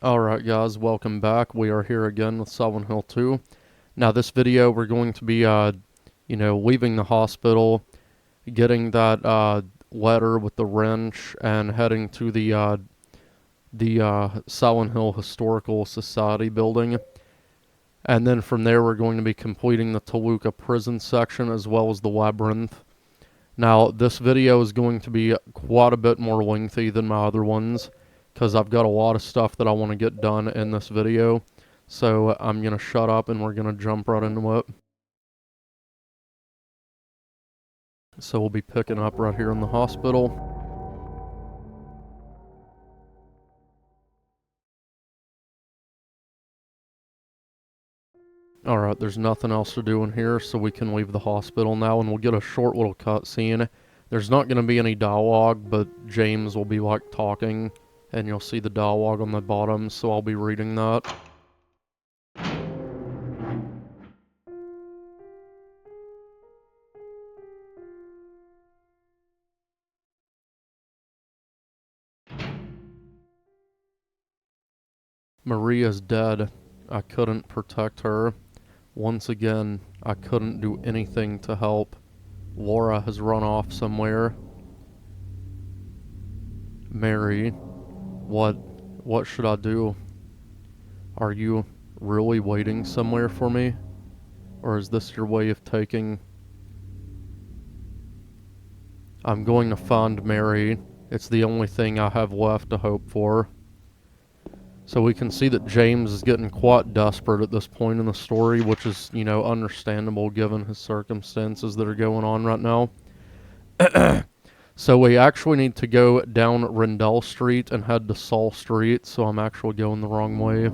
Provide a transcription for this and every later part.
Alright guys, welcome back. We are here again with Silent Hill 2. Now this video we're going to be, leaving the hospital, getting that letter with the wrench, and heading to the Silent Hill Historical Society building. And then from there we're going to be completing the Toluca prison section as well as the labyrinth. Now this video is going to be quite a bit more lengthy than my other ones, because I've got a lot of stuff that I want to get done in this video. So I'm going to shut up and we're going to jump right into it. So we'll be picking up right here in the hospital. Alright, there's nothing else to do in here, so we can leave the hospital now, and we'll get a short little cutscene. There's not going to be any dialogue, but James will be like talking, and you'll see the dialogue on the bottom, so I'll be reading that. Maria's dead. I couldn't protect her. Once again, I couldn't do anything to help. Laura has run off somewhere. Mary, what should I do? Are you really waiting somewhere for me? Or is this your way of taking... I'm going to find Mary. It's the only thing I have left to hope for. So we can see that James is getting quite desperate at this point in the story, which is, understandable given his circumstances that are going on right now. So we actually need to go down Rendell Street and head to Saul Street, so I'm actually going the wrong way.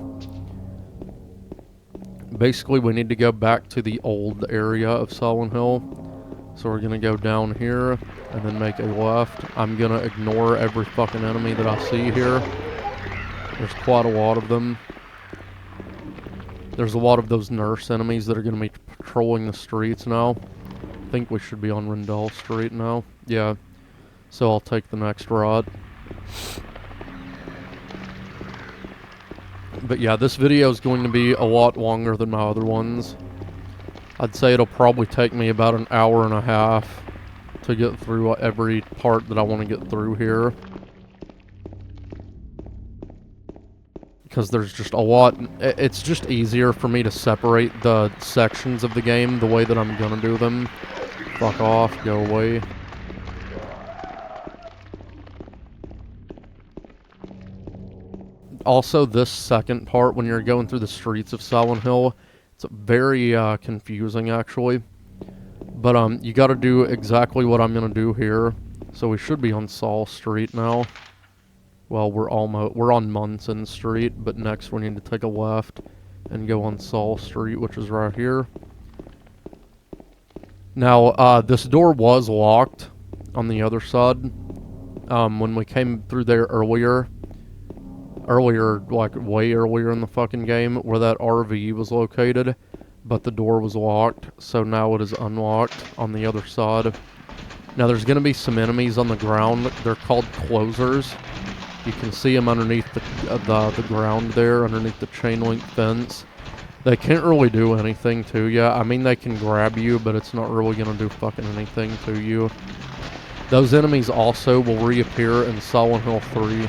Basically, we need to go back to the old area of Silent Hill. So we're going to go down here and then make a left. I'm going to ignore every fucking enemy that I see here. There's quite a lot of them. There's a lot of those nurse enemies that are going to be patrolling the streets now. I think we should be on Rendell Street now. Yeah. So I'll take the next route. But yeah, this video is going to be a lot longer than my other ones. I'd say it'll probably take me about an hour and a half to get through every part that I want to get through here. Because there's just a lot. It's just easier for me to separate the sections of the game the way that I'm gonna do them. Fuck off, go away. Also, this second part, when you're going through the streets of Silent Hill, it's very confusing actually. But you gotta do exactly what I'm gonna do here. So we should be on Saul Street now. Well, we're on Munson Street, but next we need to take a left and go on Saul Street, which is right here. Now, this door was locked on the other side. When we came through there earlier, like way earlier in the fucking game, where that RV was located, but the door was locked, so now it is unlocked on the other side. Now, there's going to be some enemies on the ground. They're called closers. You can see them underneath the ground there, underneath the chain link fence. They can't really do anything to you. I mean, they can grab you, but it's not really going to do fucking anything to you. Those enemies also will reappear in Silent Hill 3.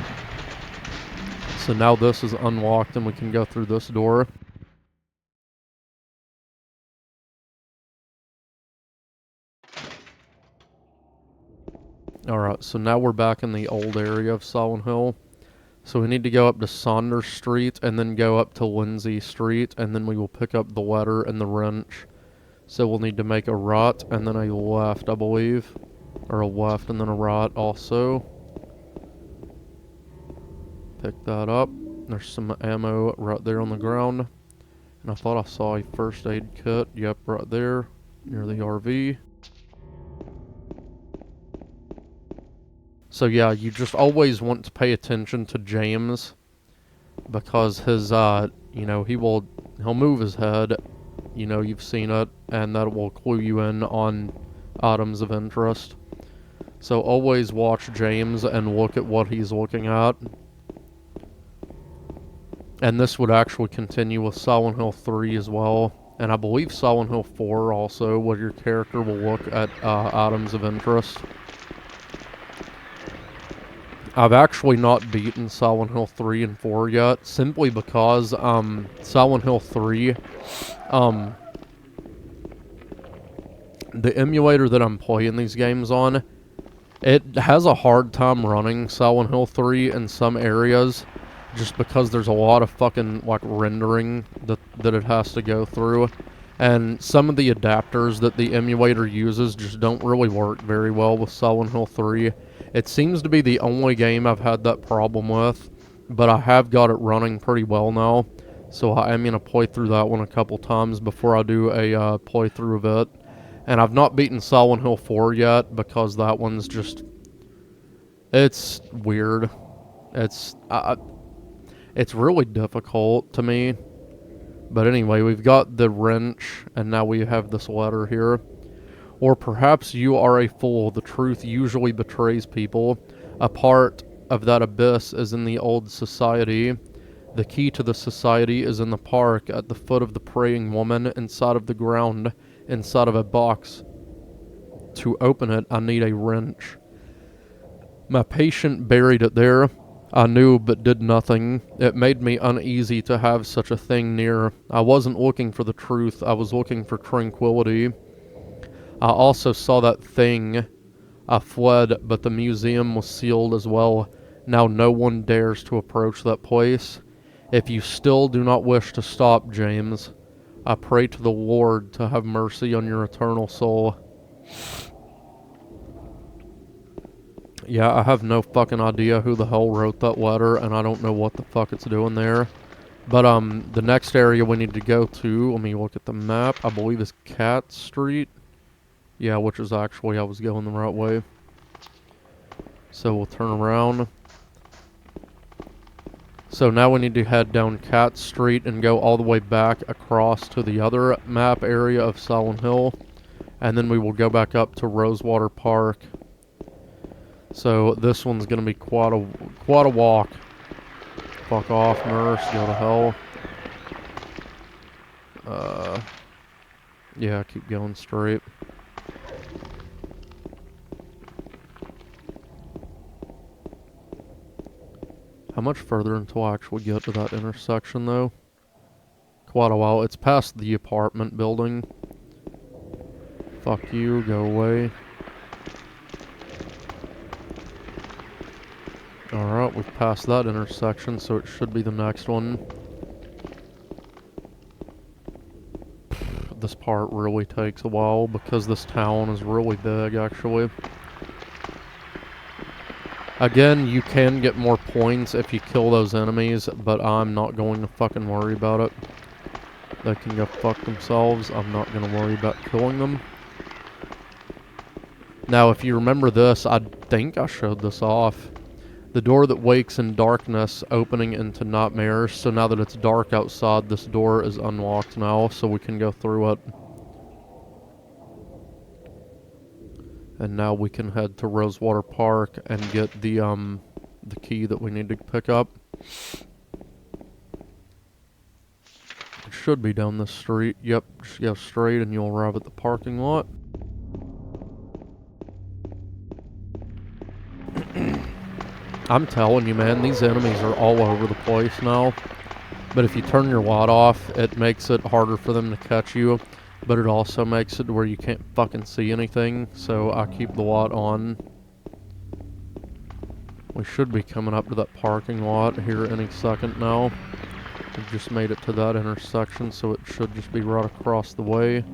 So now this is unlocked and we can go through this door. Alright, so now we're back in the old area of Silent Hill. So we need to go up to Saunders Street and then go up to Lindsay Street, and then we will pick up the letter and the wrench. So we'll need to make a right and then a left, I believe. Or a left and then a right also. Pick that up. There's some ammo right there on the ground. And I thought I saw a first aid kit. Yep, right there near the RV. So yeah, you just always want to pay attention to James, because his, he'll move his head, you've seen it, and that will clue you in on items of interest. So always watch James and look at what he's looking at. And this would actually continue with Silent Hill 3 as well. And I believe Silent Hill 4 also, where your character will look at items of interest. I've actually not beaten Silent Hill 3 and 4 yet, simply because Silent Hill 3, the emulator that I'm playing these games on, it has a hard time running Silent Hill 3 in some areas, just because there's a lot of fucking, like, rendering that it has to go through. And some of the adapters that the emulator uses just don't really work very well with Silent Hill 3. It seems to be the only game I've had that problem with, but I have got it running pretty well now. So I am going to play through that one a couple times before I do a playthrough of it. And I've not beaten Silent Hill 4 yet, because that one's just... it's weird. It's really difficult to me. But anyway, we've got the wrench, and now we have this letter here. Or perhaps you are a fool. The truth usually betrays people. A part of that abyss is in the old society. The key to the society is in the park, at the foot of the praying woman, inside of the ground, inside of a box. To open it, I need a wrench. My patient buried it there. I knew but did nothing. It made me uneasy to have such a thing near. I wasn't looking for the truth. I was looking for tranquility. I also saw that thing. I fled, but the museum was sealed as well. Now no one dares to approach that place. If you still do not wish to stop, James, I pray to the Lord to have mercy on your eternal soul. Yeah, I have no fucking idea who the hell wrote that letter, and I don't know what the fuck it's doing there. But, the next area we need to go to, let me look at the map, I believe is Cat Street. Yeah, which is actually, I was going the right way. So we'll turn around. So now we need to head down Cat Street and go all the way back across to the other map area of Silent Hill. And then we will go back up to Rosewater Park. So this one's gonna be quite a walk. Fuck off, nurse. Go to hell. Yeah, keep going straight. How much further until I actually get to that intersection, though? Quite a while. It's past the apartment building. Fuck you. Go away. Alright, we've passed that intersection, so it should be the next one. This part really takes a while because this town is really big, actually. Again, you can get more points if you kill those enemies, but I'm not going to fucking worry about it. They can go fuck themselves. I'm not going to worry about killing them. Now, if you remember this, I think I showed this off. The door that wakes in darkness, opening into nightmares. So now that it's dark outside, this door is unlocked now, so we can go through it. And now we can head to Rosewater Park and get the key that we need to pick up. It should be down this street. Yep, just go straight and you'll arrive at the parking lot. I'm telling you, man, these enemies are all over the place now. But if you turn your light off, it makes it harder for them to catch you. But it also makes it where you can't fucking see anything. So I keep the light on. We should be coming up to that parking lot here any second now. We've just made it to that intersection, so it should just be right across the way.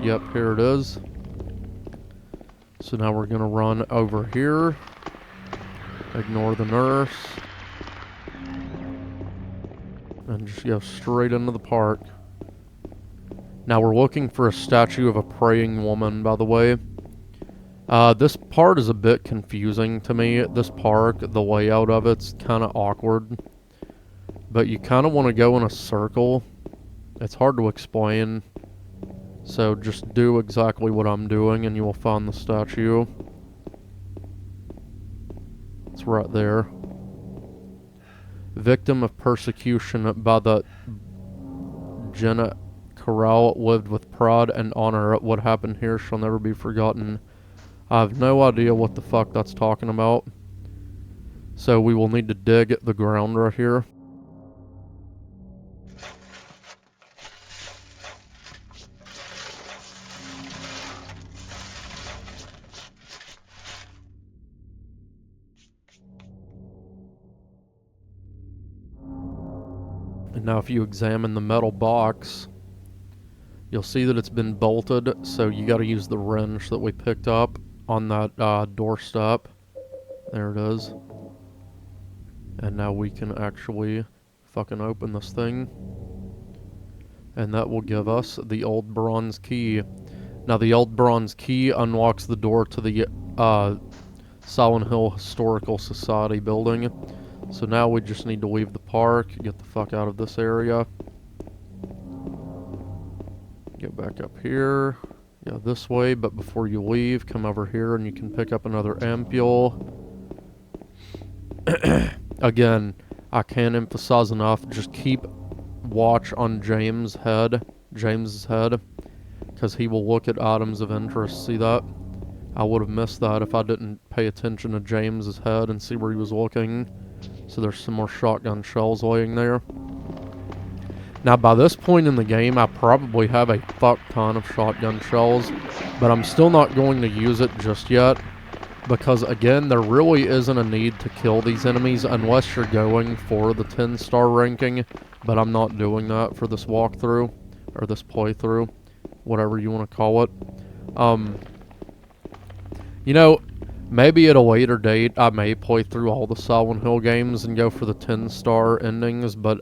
Yep, here it is. So now we're going to run over here. Ignore the nurse. And just go straight into the park. Now we're looking for a statue of a praying woman, by the way. This part is a bit confusing to me. This park, the layout of it's kind of awkward. But you kind of want to go in a circle. It's hard to explain. So just do exactly what I'm doing and you will find the statue. It's right there. Victim of persecution by the Jenna Corral, lived with pride and honor. What happened here shall never be forgotten. I have no idea what the fuck that's talking about. So we will need to dig the ground right here. And now if you examine the metal box, you'll see that it's been bolted, so you gotta use the wrench that we picked up on that doorstep. There it is. And now we can actually fucking open this thing. And that will give us the old bronze key. Now the old bronze key unlocks the door to the Silent Hill Historical Society building. So now we just need to leave the park, get the fuck out of this area. Get back up here. Yeah, this way, but before you leave, come over here and you can pick up another ampule. Again, I can't emphasize enough, just keep watch on James's head, because he will look at items of interest. See that? I would have missed that if I didn't pay attention to James's head and see where he was looking. So there's some more shotgun shells laying there. Now by this point in the game, I probably have a fuck ton of shotgun shells, but I'm still not going to use it just yet, because again, there really isn't a need to kill these enemies unless you're going for the 10-star ranking, but I'm not doing that for this walkthrough, or this playthrough, whatever you want to call it. You know, maybe at a later date, I may play through all the Silent Hill games and go for the 10-star endings, but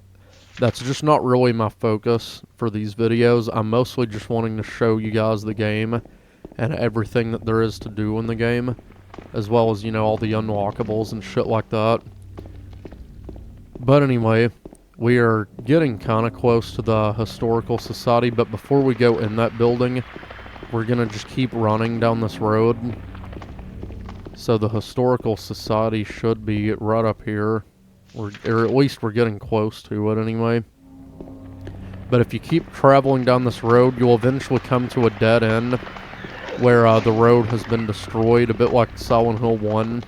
that's just not really my focus for these videos. I'm mostly just wanting to show you guys the game and everything that there is to do in the game, as well as, you know, all the unlockables and shit like that. But anyway, we are getting kind of close to the Historical Society, but before we go in that building, we're going to just keep running down this road. So the Historical Society should be right up here, or at least we're getting close to it anyway. But if you keep traveling down this road, you'll eventually come to a dead end where the road has been destroyed, a bit like Silent Hill 1.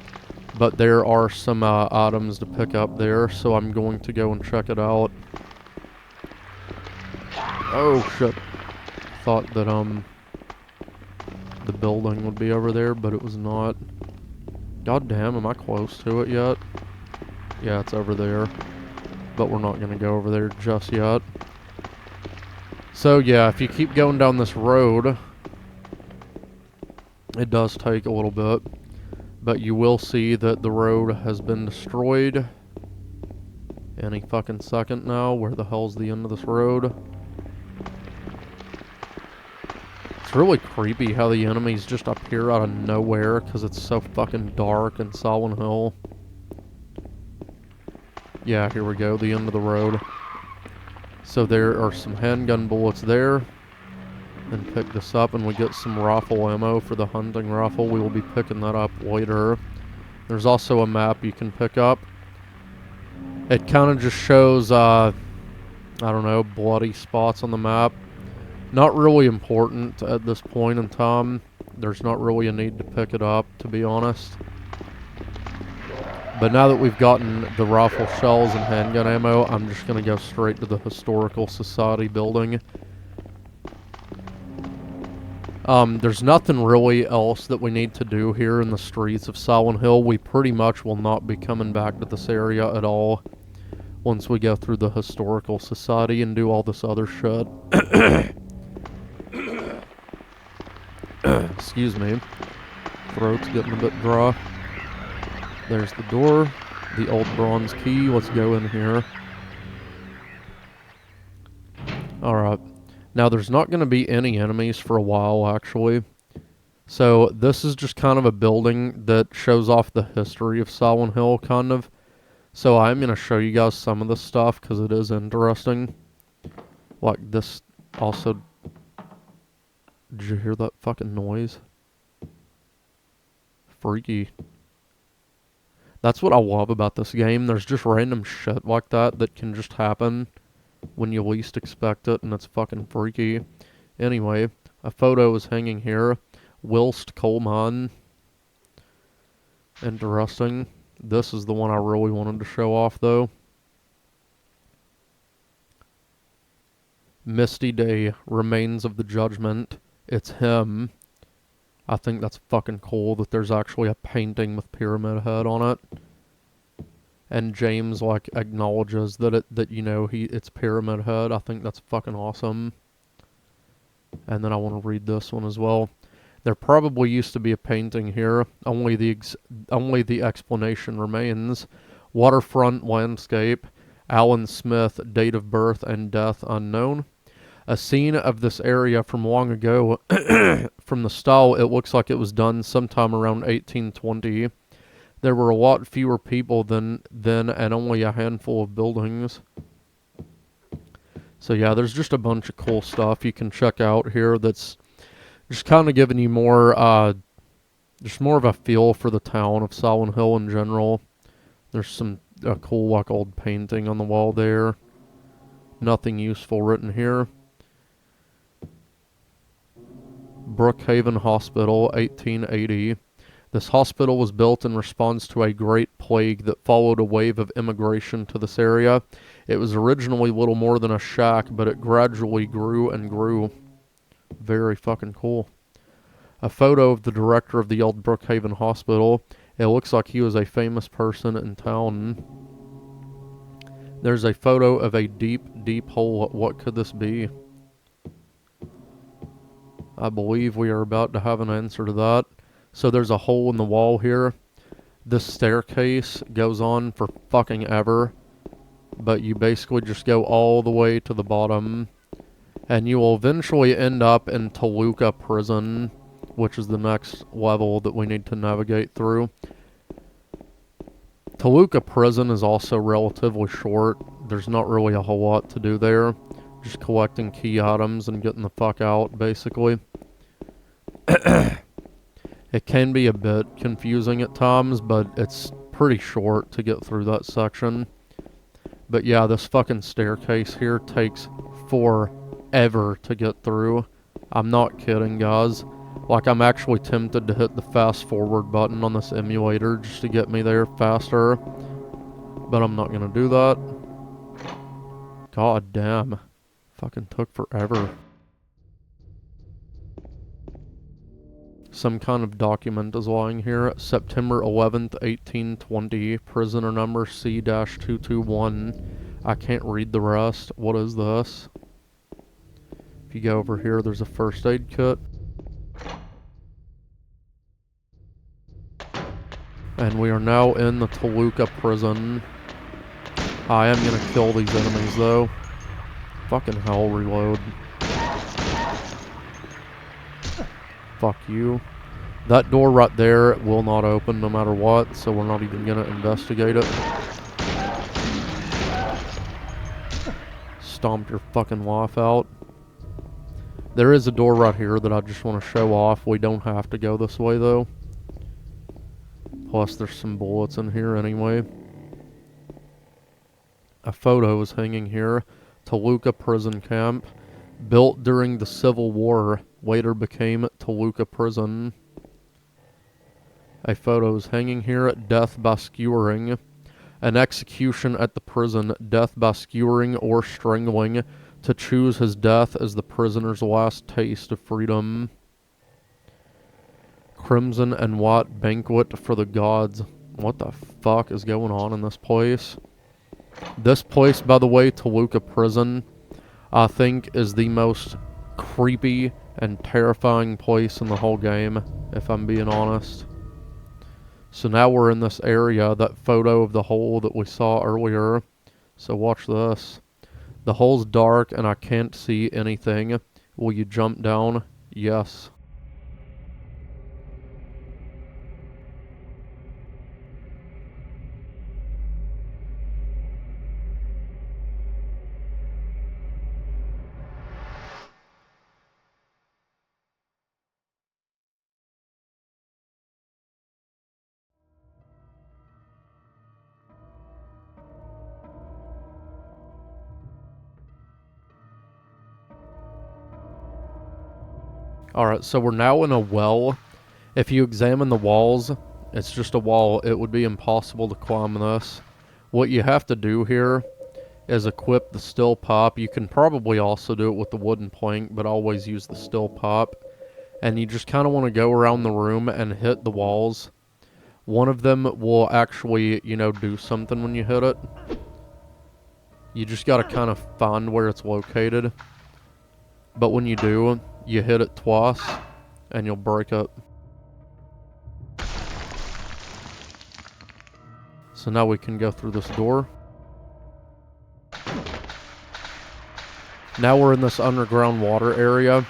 But there are some items to pick up there, so I'm going to go and check it out. Oh shit. Thought that the building would be over there, but it was not. God damn, am I close to it yet? Yeah, it's over there. But we're not going to go over there just yet. So yeah, if you keep going down this road, it does take a little bit. But you will see that the road has been destroyed any fucking second now. Where the hell's the end of this road? It's really creepy how the enemies just appear out of nowhere because it's so fucking dark in Silent Hill. Yeah, here we go, the end of the road. So there are some handgun bullets there. Then pick this up and we get some rifle ammo for the hunting rifle. We will be picking that up later. There's also a map you can pick up. It kind of just shows, I don't know, bloody spots on the map. Not really important at this point in time. There's not really a need to pick it up, to be honest. But now that we've gotten the rifle shells and handgun ammo, I'm just going to go straight to the Historical Society building. There's nothing really else that we need to do here in the streets of Silent Hill. We pretty much will not be coming back to this area at all once we go through the Historical Society and do all this other shit. Excuse me. Throat's getting a bit dry. There's the door. The old bronze key. Let's go in here. Alright. Now, there's not going to be any enemies for a while, actually. So, this is just kind of a building that shows off the history of Silent Hill, kind of. So, I'm going to show you guys some of this stuff, because it is interesting. Like, this also... Did you hear that fucking noise? Freaky. That's what I love about this game. There's just random shit like that that can just happen when you least expect it, and it's fucking freaky. Anyway, a photo is hanging here. Whilst coal mine. Interesting. This is the one I really wanted to show off, though. Misty Day, Remains of the Judgment. It's him. I think that's fucking cool that there's actually a painting with Pyramid Head on it. And James like acknowledges that it's Pyramid Head. I think that's fucking awesome. And then I want to read this one as well. There probably used to be a painting here. Only the explanation remains. Waterfront landscape. Alan Smith, date of birth and death unknown. A scene of this area from long ago. From the style, it looks like it was done sometime around 1820. There were a lot fewer people than then, and only a handful of buildings. So yeah, there's just a bunch of cool stuff you can check out here that's just kind of giving you just more of a feel for the town of Silent Hill in general. There's some cool like old painting on the wall there. Nothing useful written here. Brookhaven Hospital, 1880. This hospital was built in response to a great plague that followed a wave of immigration to this area. It was originally little more than a shack, but it gradually grew and grew. Very fucking cool. A photo of the director of the old Brookhaven Hospital. It looks like he was a famous person in town. There's a photo of a deep, deep hole. What could this be? I believe we are about to have an answer to that. So there's a hole in the wall here. This staircase goes on for fucking ever. But you basically just go all the way to the bottom. And you will eventually end up in Toluca Prison, which is the next level that we need to navigate through. Toluca Prison is also relatively short. There's not really a whole lot to do there. Just collecting key items and getting the fuck out, basically. It can be a bit confusing at times, but it's pretty short to get through that section. But yeah, this fucking staircase here takes forever to get through. I'm not kidding, guys. Like, I'm actually tempted to hit the fast forward button on this emulator just to get me there faster. But I'm not gonna do that. God damn. Fucking took forever. Some kind of document is lying here. September 11th, 1820. Prisoner number C-221. I can't read the rest. What is this? If you go over here, there's a first aid kit. And we are now in the Toluca prison. I am gonna kill these enemies though. Fucking hell, reload. Fuck you. That door right there will not open no matter what, so we're not even gonna investigate it. Stomp your fucking life out. There is a door right here that I just want to show off. We don't have to go this way though. Plus there's some bullets in here anyway. A photo is hanging here. Toluca Prison Camp. Built during the Civil War. Later became Toluca Prison. A photo is hanging here. Death by skewering. An execution at the prison. Death by skewering or strangling. To choose his death as the prisoner's last taste of freedom. Crimson and White Banquet for the Gods. What the fuck is going on in this place? This place, by the way, Toluca Prison, I think is the most creepy and terrifying place in the whole game, if I'm being honest. So now we're in this area, that photo of the hole that we saw earlier. So watch this. The hole's dark and I can't see anything. Will you jump down? Yes. Alright, so we're now in a well. If you examine the walls, it's just a wall. It would be impossible to climb this. What you have to do here is equip the steel pipe. You can probably also do it with the wooden plank, but always use the steel pipe. And you just kind of want to go around the room and hit the walls. One of them will actually, you know, do something when you hit it. You just got to kind of find where it's located. But when you do, you hit it twice, and you'll break it. So now we can go through this door. Now we're in this underground water area.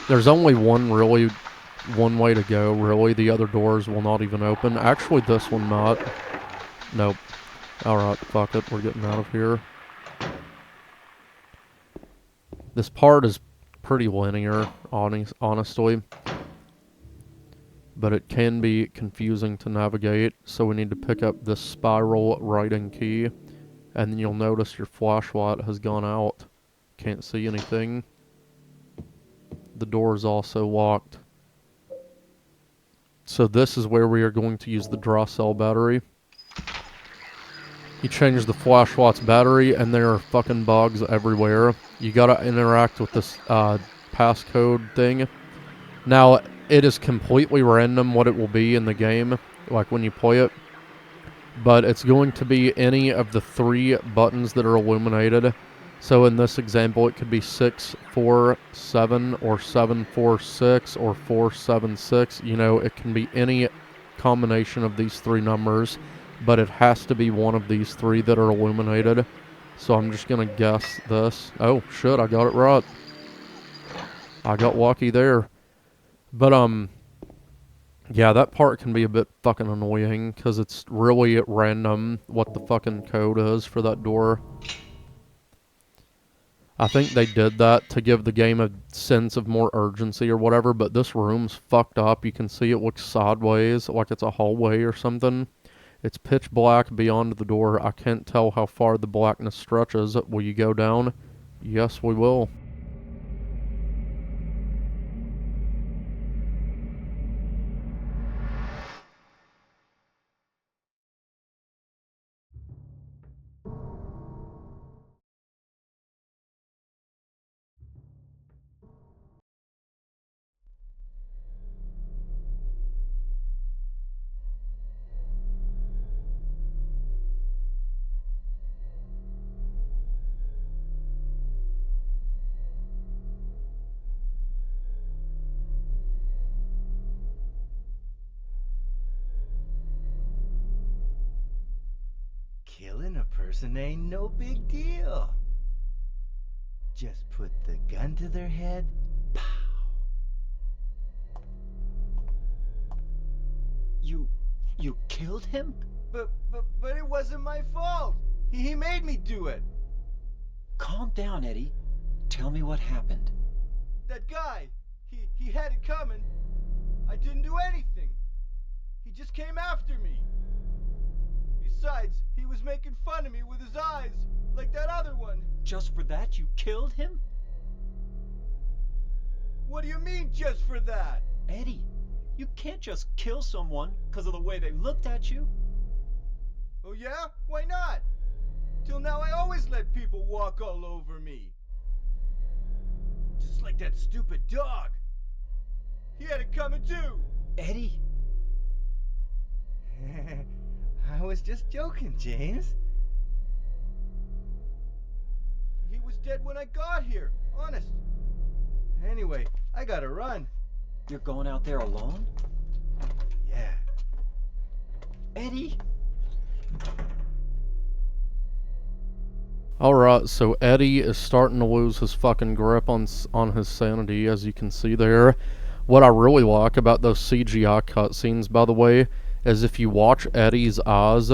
There's only one way to go, really. The other doors will not even open. Actually, this one not. Nope. Alright, fuck it. We're getting out of here. This part is pretty linear, honestly. But it can be confusing to navigate, so we need to pick up this spiral writing key. And then you'll notice your flashlight has gone out. Can't see anything. The door is also locked. So this is where we are going to use the draw cell battery. You change the flashlight's battery, and there are fucking bugs everywhere. You gotta interact with this passcode thing. Now, it is completely random what it will be in the game, like when you play it. But it's going to be any of the 3 buttons that are illuminated. So in this example, it could be 647 or 746 or 476. You know, it can be any combination of these 3 numbers, but it has to be one of these 3 that are illuminated. So I'm just gonna guess this. Oh shit, I got it right. I got lucky there. But yeah, that part can be a bit fucking annoying because it's really random what the fucking code is for that door. I think they did that to give the game a sense of more urgency or whatever, but this room's fucked up. You can see it looks sideways, like it's a hallway or something. It's pitch black beyond the door. I can't tell how far the blackness stretches. Will you go down? Yes, we will. Killing a person ain't no big deal. Just put the gun to their head. Pow. You killed him? But it wasn't my fault. He made me do it. Calm down, Eddie. Tell me what happened. That guy, he had it coming. I didn't do anything. He just came after me. Besides, he was making fun of me with his eyes, like that other one. Just for that, you killed him? What do you mean, just for that? Eddie, you can't just kill someone because of the way they looked at you. Oh yeah? Why not? Till now I always let people walk all over me. Just like that stupid dog. He had it coming too. Eddie? I was just joking, James. He was dead when I got here, honest. Anyway, I gotta run. You're going out there alone? Yeah. Eddie? Alright, so Eddie is starting to lose his fucking grip on his sanity, as you can see there. What I really like about those CGI cutscenes, by the way, is if you watch Eddie's eyes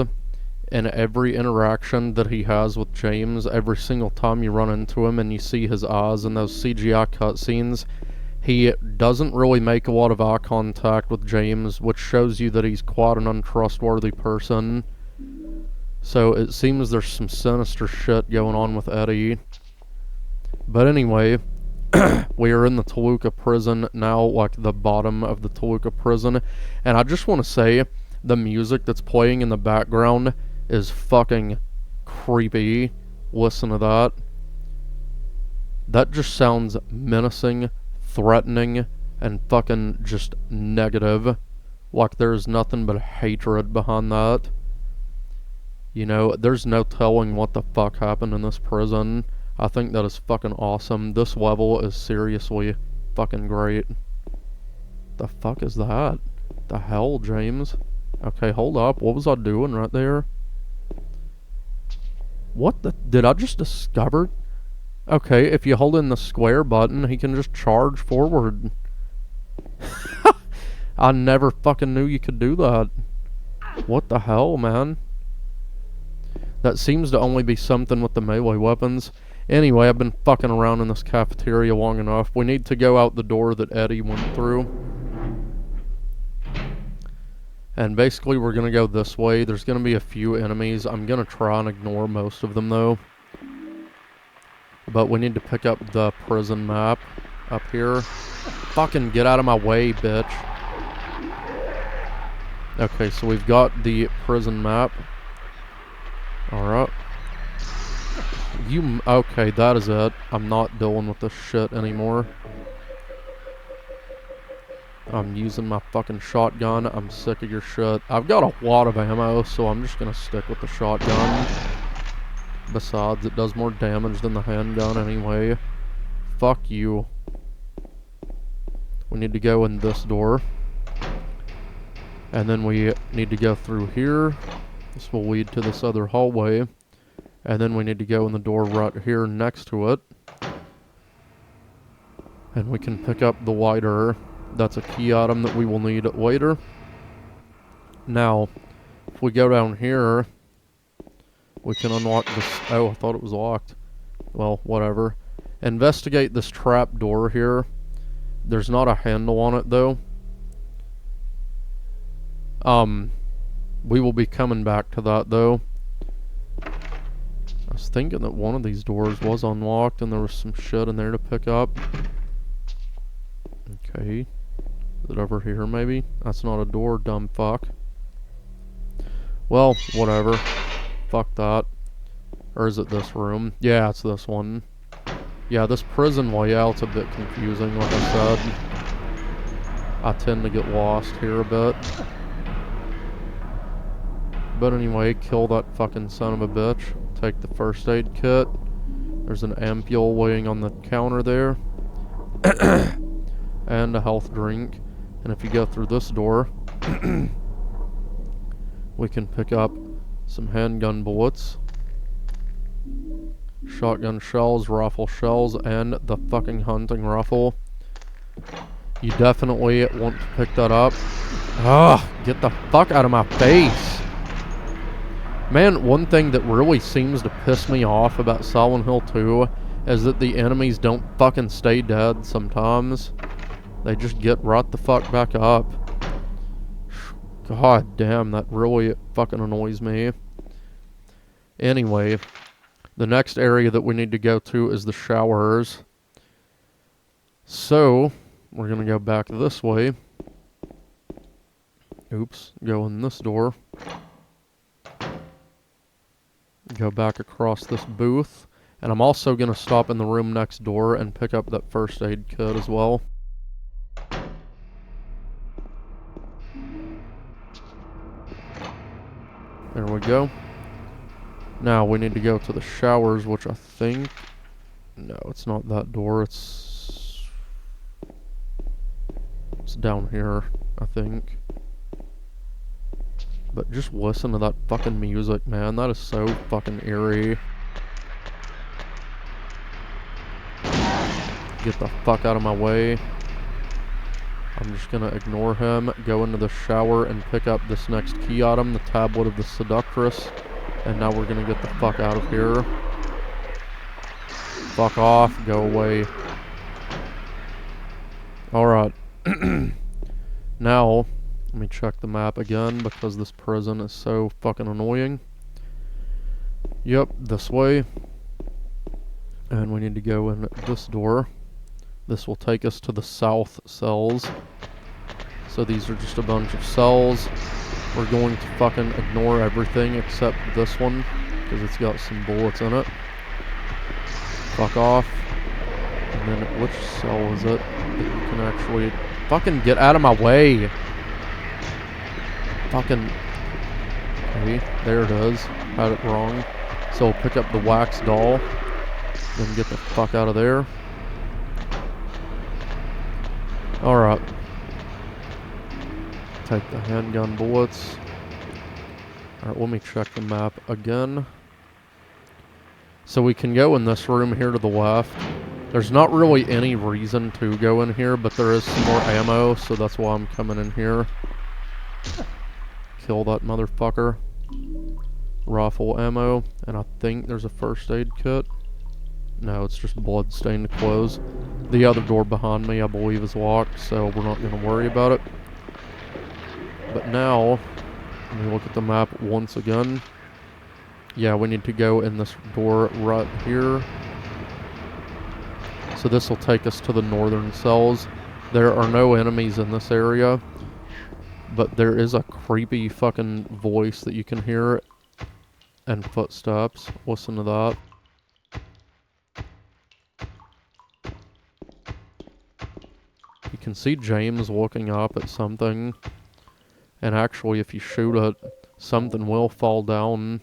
in every interaction that he has with James, every single time you run into him and you see his eyes in those CGI cutscenes, he doesn't really make a lot of eye contact with James, which shows you that he's quite an untrustworthy person. So it seems there's some sinister shit going on with Eddie. But anyway, We are in the Toluca prison now, like the bottom of the Toluca prison. And I just want to say, the music that's playing in the background is fucking creepy. Listen to that. That just sounds menacing, threatening, and fucking just negative. Like there's nothing but hatred behind that. You know, there's no telling what the fuck happened in this prison. I think that is fucking awesome. This level is seriously fucking great. The fuck is that? The hell, James? Okay, hold up. What was I doing right there? What the? Did I just discover? Okay, if you hold in the square button, he can just charge forward. I never fucking knew you could do that. What the hell, man? That seems to only be something with the melee weapons. Anyway, I've been fucking around in this cafeteria long enough. We need to go out the door that Eddie went through. And basically, we're gonna go this way. There's gonna be a few enemies. I'm gonna try and ignore most of them, though. But we need to pick up the prison map up here. Fucking get out of my way, bitch. Okay, so we've got the prison map. Alright. Okay, that is it. I'm not dealing with this shit anymore. I'm using my fucking shotgun. I'm sick of your shit. I've got a lot of ammo, so I'm just gonna stick with the shotgun. Besides, it does more damage than the handgun anyway. Fuck you. We need to go in this door. And then we need to go through here. This will lead to this other hallway. And then we need to go in the door right here next to it. And we can pick up the lighter. That's a key item that we will need later. Now, if we go down here, we can unlock this. Oh, I thought it was locked. Well, whatever. Investigate this trap door here. There's not a handle on it, though. We will be coming back to that, though. I was thinking that one of these doors was unlocked and there was some shit in there to pick up. Okay. Is it over here, maybe? That's not a door, dumb fuck. Well, whatever. Fuck that. Or is it this room? Yeah, it's this one. Yeah, this prison layout's a bit confusing, like I said. I tend to get lost here a bit. But anyway, kill that fucking son of a bitch. Take the first aid kit. There's an ampule waiting on the counter there. And a health drink. And if you go through this door, we can pick up some handgun bullets, shotgun shells, rifle shells, and the fucking hunting rifle. You definitely want to pick that up. Ah, get the fuck out of my face. Man, one thing that really seems to piss me off about Silent Hill 2 is that the enemies don't fucking stay dead sometimes. They just get right the fuck back up. God damn, that really fucking annoys me. Anyway, the next area that we need to go to is the showers. So, we're gonna go back this way. Oops, go in this door. Go back across this booth. And I'm also gonna stop in the room next door and pick up that first aid kit as well. There we go. Now we need to go to the showers, which I think... No, it's not that door. It's down here, I think. But just listen to that fucking music, man. That is so fucking eerie. Get the fuck out of my way. I'm just gonna ignore him, go into the shower, and pick up this next key item, the Tablet of the Seductress. And now we're gonna get the fuck out of here. Fuck off, go away. Alright. Now, let me check the map again, because this prison is so fucking annoying. Yep, this way. And we need to go in this door. This will take us to the south cells. So these are just a bunch of cells. We're going to fucking ignore everything except this one, because it's got some bullets in it. Fuck off. And then which cell is it that you can actually... Fucking get out of my way! Fucking... Okay, there it is. Had it wrong. So we'll pick up the wax doll. Then get the fuck out of there. Alright. Take the handgun bullets. Alright, let me check the map again. So we can go in this room here to the left. There's not really any reason to go in here, but there is some more ammo, so that's why I'm coming in here. Kill that motherfucker. Rifle ammo, and I think there's a first aid kit. No, it's just blood-stained clothes. The other door behind me, I believe, is locked, so we're not going to worry about it. But now, let me look at the map once again. Yeah, we need to go in this door right here. So this will take us to the northern cells. There are no enemies in this area, but there is a creepy fucking voice that you can hear and footsteps. Listen to that. You can see James looking up at something. And actually, if you shoot it, something will fall down.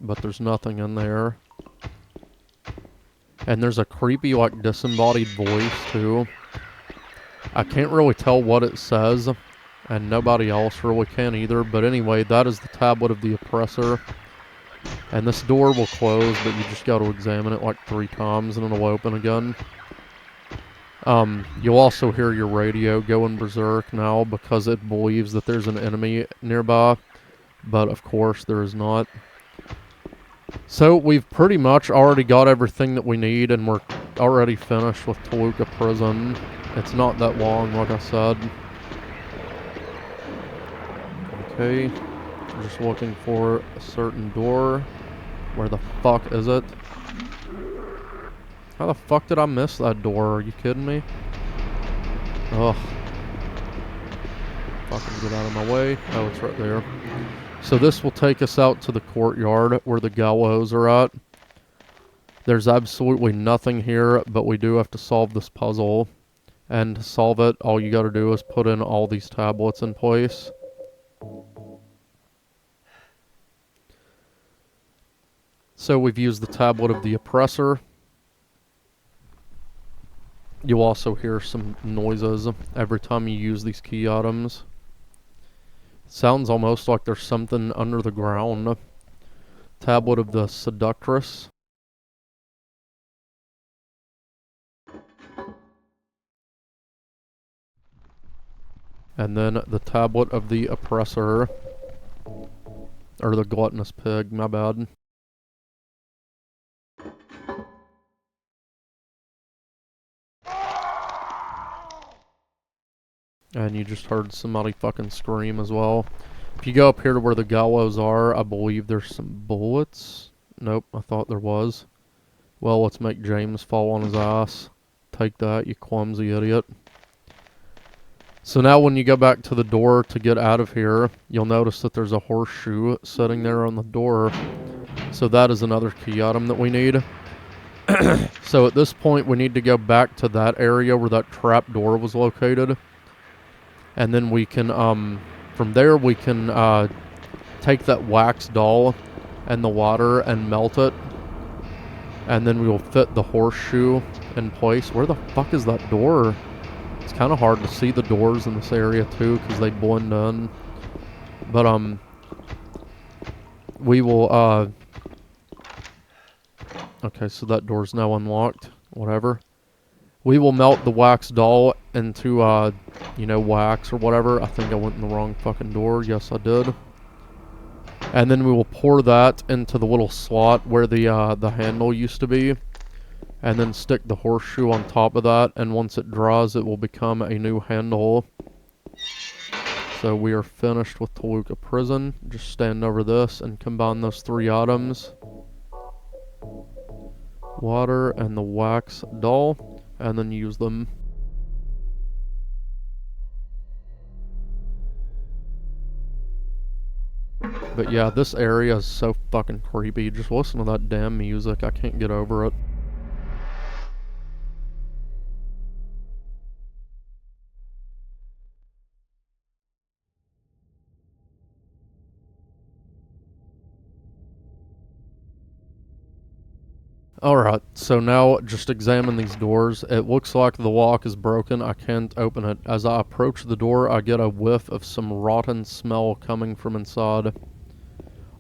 But there's nothing in there. And there's a creepy, like, disembodied voice, too. I can't really tell what it says, and nobody else really can either. But anyway, that is the tablet of the oppressor. And this door will close, but you just got to examine it like 3 times and it'll open again. You'll also hear your radio going berserk now because it believes that there's an enemy nearby. But of course there is not. So we've pretty much already got everything that we need, and we're already finished with Toluca Prison. It's not that long, like I said. Okay, I'm just looking for a certain door. Where the fuck is it? How the fuck did I miss that door? Are you kidding me? Ugh. Fucking get out of my way. Oh, it's right there. So this will take us out to the courtyard where the gallows are at. There's absolutely nothing here, but we do have to solve this puzzle. And to solve it, all you gotta do is put in all these tablets in place. So we've used the tablet of the oppressor. You'll also hear some noises every time you use these key items. Sounds almost like there's something under the ground. Tablet of the seductress. And then the tablet of the oppressor. Or the gluttonous pig, my bad. And you just heard somebody fucking scream as well. If you go up here to where the gallows are, I believe there's some bullets. Nope, I thought there was. Well, let's make James fall on his ass. Take that, you clumsy idiot. So now when you go back to the door to get out of here, you'll notice that there's a horseshoe sitting there on the door. So that is another key item that we need. So at this point, we need to go back to that area where that trap door was located. And then we can, from there we can take that wax doll and the water and melt it. And then we will fit the horseshoe in place. Where the fuck is that door? It's kind of hard to see the doors in this area too because they blend in. But, we will, okay, so that door's now unlocked. Whatever. We will melt the wax doll into, you know, wax or whatever. I think I went in the wrong fucking door. Yes, I did. And then we will pour that into the little slot where the handle used to be. And then stick the horseshoe on top of that. And once it dries, it will become a new handle. So we are finished with Toluca Prison. Just stand over this and combine those 3 items. Water and the wax doll, and then use them. But yeah, this area is so fucking creepy. Just listen to that damn music. I can't get over it. Alright, so now just examine these doors. It looks like the lock is broken. I can't open it. As I approach the door, I get a whiff of some rotten smell coming from inside.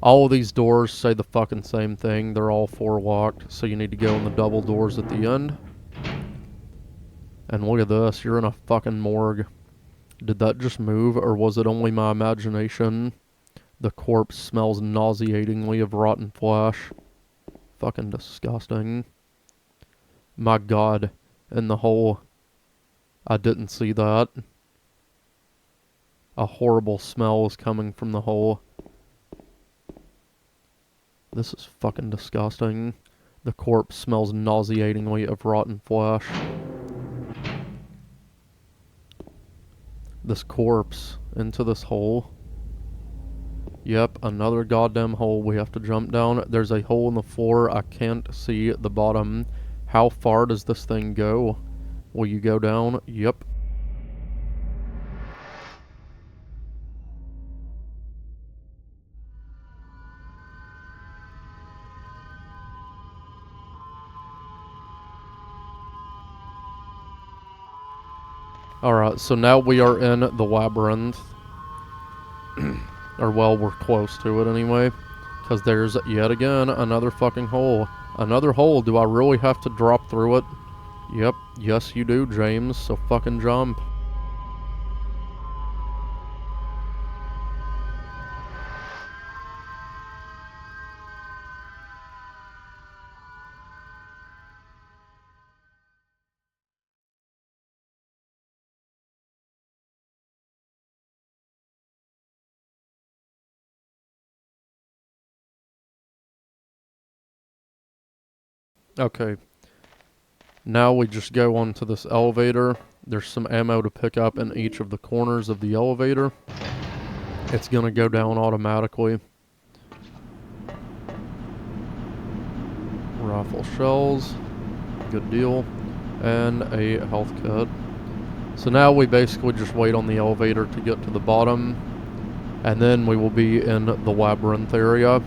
All of these doors say the fucking same thing. They're all forelocked, so you need to go in the double doors at the end. And look at this, you're in a fucking morgue. Did that just move, or was it only my imagination? The corpse smells nauseatingly of rotten flesh. Fucking disgusting. My god, in the hole. I didn't see that. A horrible smell is coming from the hole. This is fucking disgusting. The corpse smells nauseatingly of rotten flesh. This corpse into this hole. Yep, another goddamn hole we have to jump down. There's a hole in the floor. I can't see the bottom. How far does this thing go? Will you go down? Yep. Alright, so now we are in the labyrinth. Or, well, we're close to it anyway. Because there's, yet again, another fucking hole. Another hole. Do I really have to drop through it? Yep. Yes, you do, James. So fucking jump. Okay. Now we just go onto this elevator. There's some ammo to pick up in each of the corners of the elevator. It's gonna go down automatically. Rifle shells. Good deal. And a health kit. So now we basically just wait on the elevator to get to the bottom. And then we will be in the labyrinth area.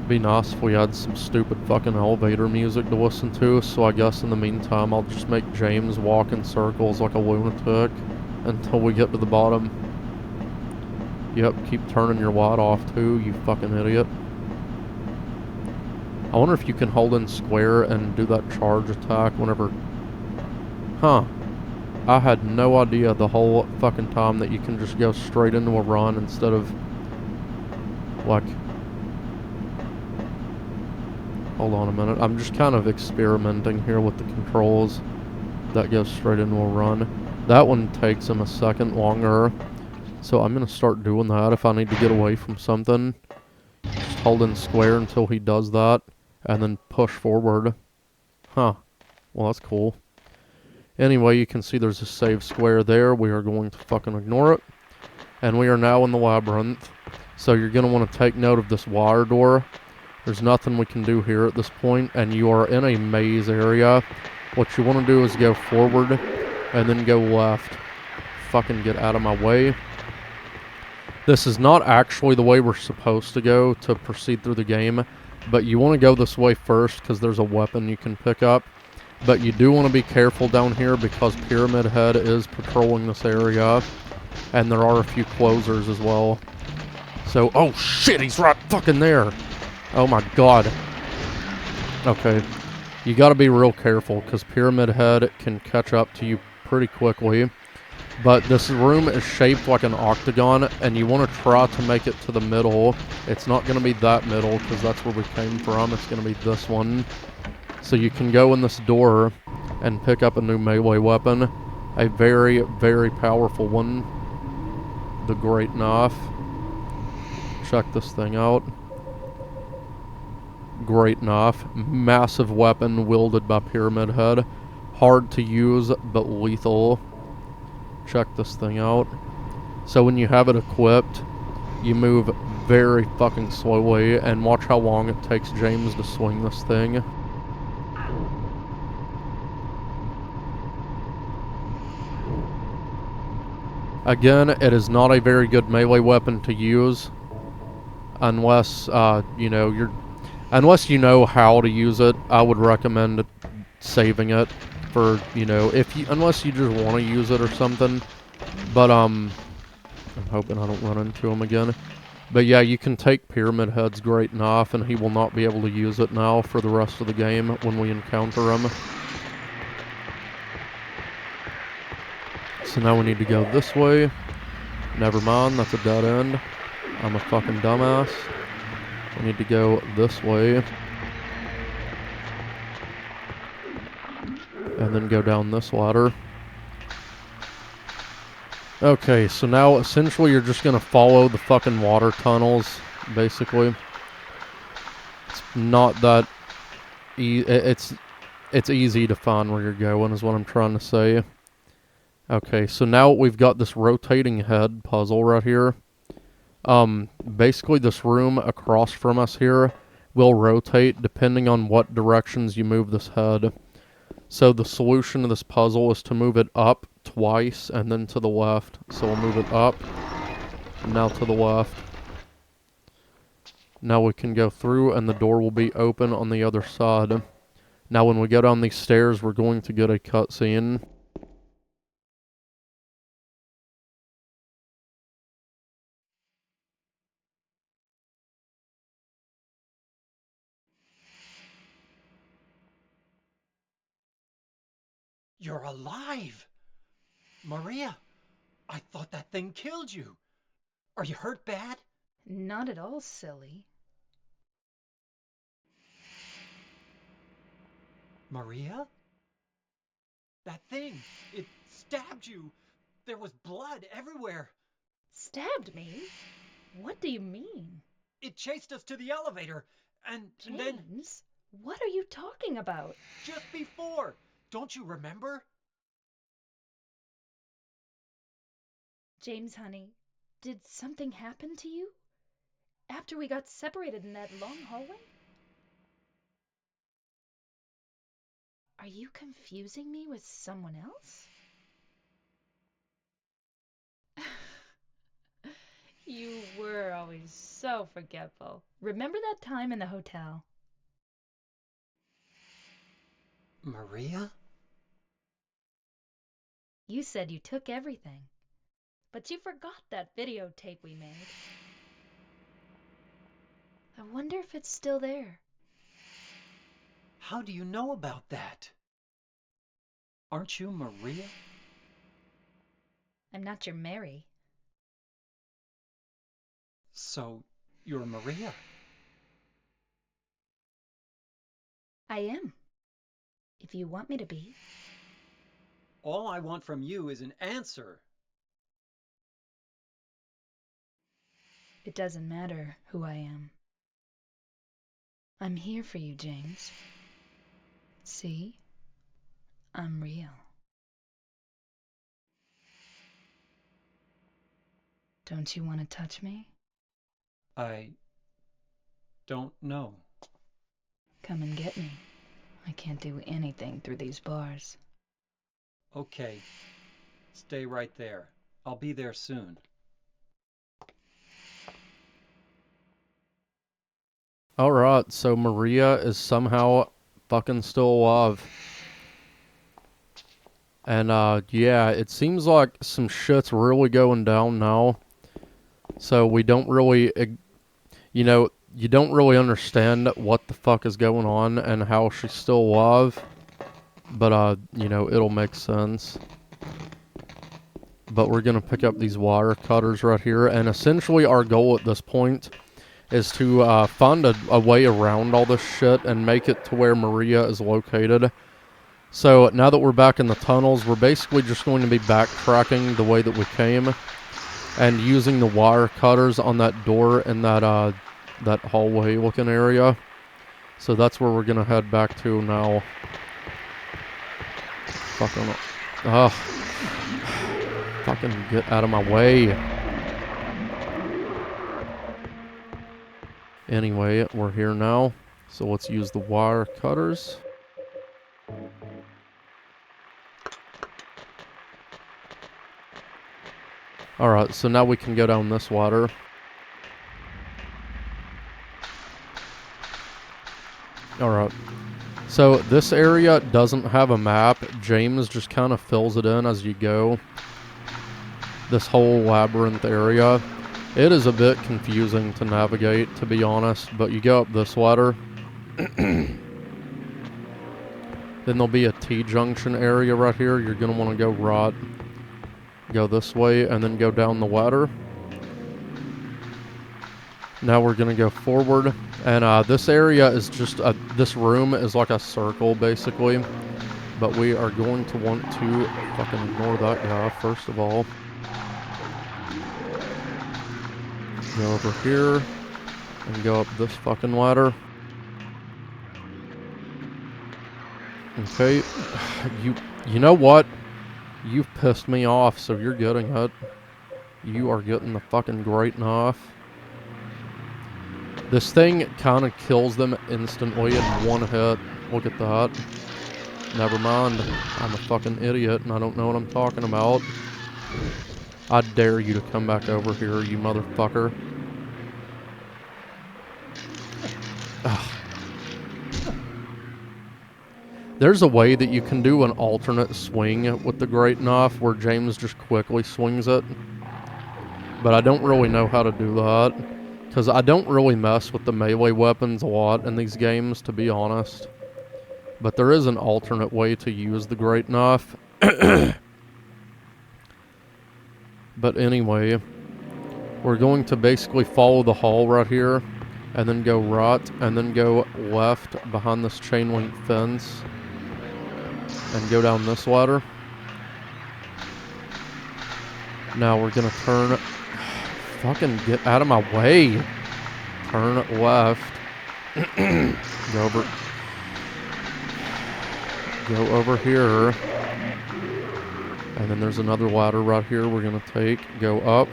Be nice if we had some stupid fucking elevator music to listen to, so I guess in the meantime I'll just make James walk in circles like a lunatic until we get to the bottom. Yep, keep turning your light off too, you fucking idiot. I wonder if you can hold in square and do that charge attack whenever... Huh. I had no idea the whole fucking time that you can just go straight into a run instead of... like... Hold on a minute. I'm just kind of experimenting here with the controls. That goes straight into a run. That one takes him a second longer. So I'm going to start doing that if I need to get away from something. Just hold in square until he does that. And then push forward. Huh. Well, that's cool. Anyway, you can see there's a save square there. We are going to fucking ignore it. And we are now in the labyrinth. So you're going to want to take note of this wire door. There's nothing we can do here at this point, and you are in a maze area. What you want to do is go forward, and then go left. Fucking get out of my way. This is not actually the way we're supposed to go to proceed through the game, but you want to go this way first, because there's a weapon you can pick up. But you do want to be careful down here, because Pyramid Head is patrolling this area, and there are a few closers as well. So, oh shit, he's right fucking there! Oh my god. Okay. You gotta be real careful, because Pyramid Head can catch up to you pretty quickly. But this room is shaped like an octagon, and you want to try to make it to the middle. It's not going to be that middle, because that's where we came from. It's going to be this one. So you can go in this door and pick up a new melee weapon. A very, very powerful one. The Great Knife. Check this thing out. Great Knife. Massive weapon wielded by Pyramid Head. Hard to use, but lethal. Check this thing out. So when you have it equipped, you move very fucking slowly, and watch how long it takes James to swing this thing. Again, it is not a very good melee weapon to use unless unless you know how to use it. I would recommend saving it for, unless you just want to use it or something. But I'm hoping I don't run into him again. But yeah, you can take Pyramid Head's Great Knife, and he will not be able to use it now for the rest of the game when we encounter him. So now we need to go this way. Never mind, that's a dead end. I'm a fucking dumbass. We need to go this way. And then go down this ladder. Okay, so now essentially you're just gonna follow the fucking water tunnels, basically. It's not that it's easy to find where you're going, is what I'm trying to say. Okay, so now we've got this rotating head puzzle right here. Basically this room across from us here will rotate depending on what directions you move this head. So the solution to this puzzle is to move it up twice and then to the left. So we'll move it up, and now to the left. Now we can go through and the door will be open on the other side. Now when we go down these stairs, we're going to get a cutscene. You're alive! Maria, I thought that thing killed you. Are you hurt bad? Not at all, silly. Maria? That thing, it stabbed you. There was blood everywhere. Stabbed me? What do you mean? It chased us to the elevator, and then James, what are you talking about? just before. Don't you remember? James, honey, did something happen to you? After we got separated in that long hallway? Are you confusing me with someone else? You were always so forgetful. Remember that time in the hotel? Maria? You said you took everything, but you forgot that videotape we made. I wonder if it's still there. How do you know about that? Aren't you Maria? I'm not your Mary. So, you're Maria? I am. If you want me to be. All I want from you is an answer. It doesn't matter who I am. I'm here for you, James. See? I'm real. Don't you want to touch me? I don't know. Come and get me. I can't do anything through these bars. Okay. Stay right there. I'll be there soon. Alright, so Maria is somehow fucking still alive. And, yeah, it seems like some shit's really going down now. So we don't really, you don't really understand what the fuck is going on and how she's still alive. But, it'll make sense. But we're gonna pick up these wire cutters right here, and essentially our goal at this point is to find a way around all this shit and make it to where Maria is located. So now that we're back in the tunnels, we're basically just going to be backtracking the way that we came and using the wire cutters on that door in that that hallway looking area. So that's where we're gonna head back to now. Fucking, fucking get out of my way. Anyway, we're here now, so let's use the wire cutters. Alright, so now we can go down this ladder. Alright, so this area doesn't have a map. James just kind of fills it in as you go. This whole labyrinth area. It is a bit confusing to navigate, to be honest, but you go up this ladder. Then there'll be a T-junction area right here. You're going to want to go right. Go this way and then go down the ladder. Now we're going to go forward. And this area is just, this room is like a circle basically. But we are going to want to fucking ignore that guy first of all. Go over here and go up this fucking ladder. Okay, you know what? You've pissed me off, so you're getting it. You are getting the fucking great knife. This thing kind of kills them instantly in one hit. Look at that. Never mind. I'm a fucking idiot and I don't know what I'm talking about. I dare you to come back over here, you motherfucker. Ugh. There's a way that you can do an alternate swing with the great knife where James just quickly swings it. But I don't really know how to do that. Because I don't really mess with the melee weapons a lot in these games, to be honest. But there is an alternate way to use the great knife. But anyway, we're going to basically follow the hall right here. And then go right, and then go left behind this chain link fence. And go down this ladder. Now we're gonna turn. Fucking get out of my way. Turn left. Go over here. And then there's another ladder right here we're gonna take. Go up.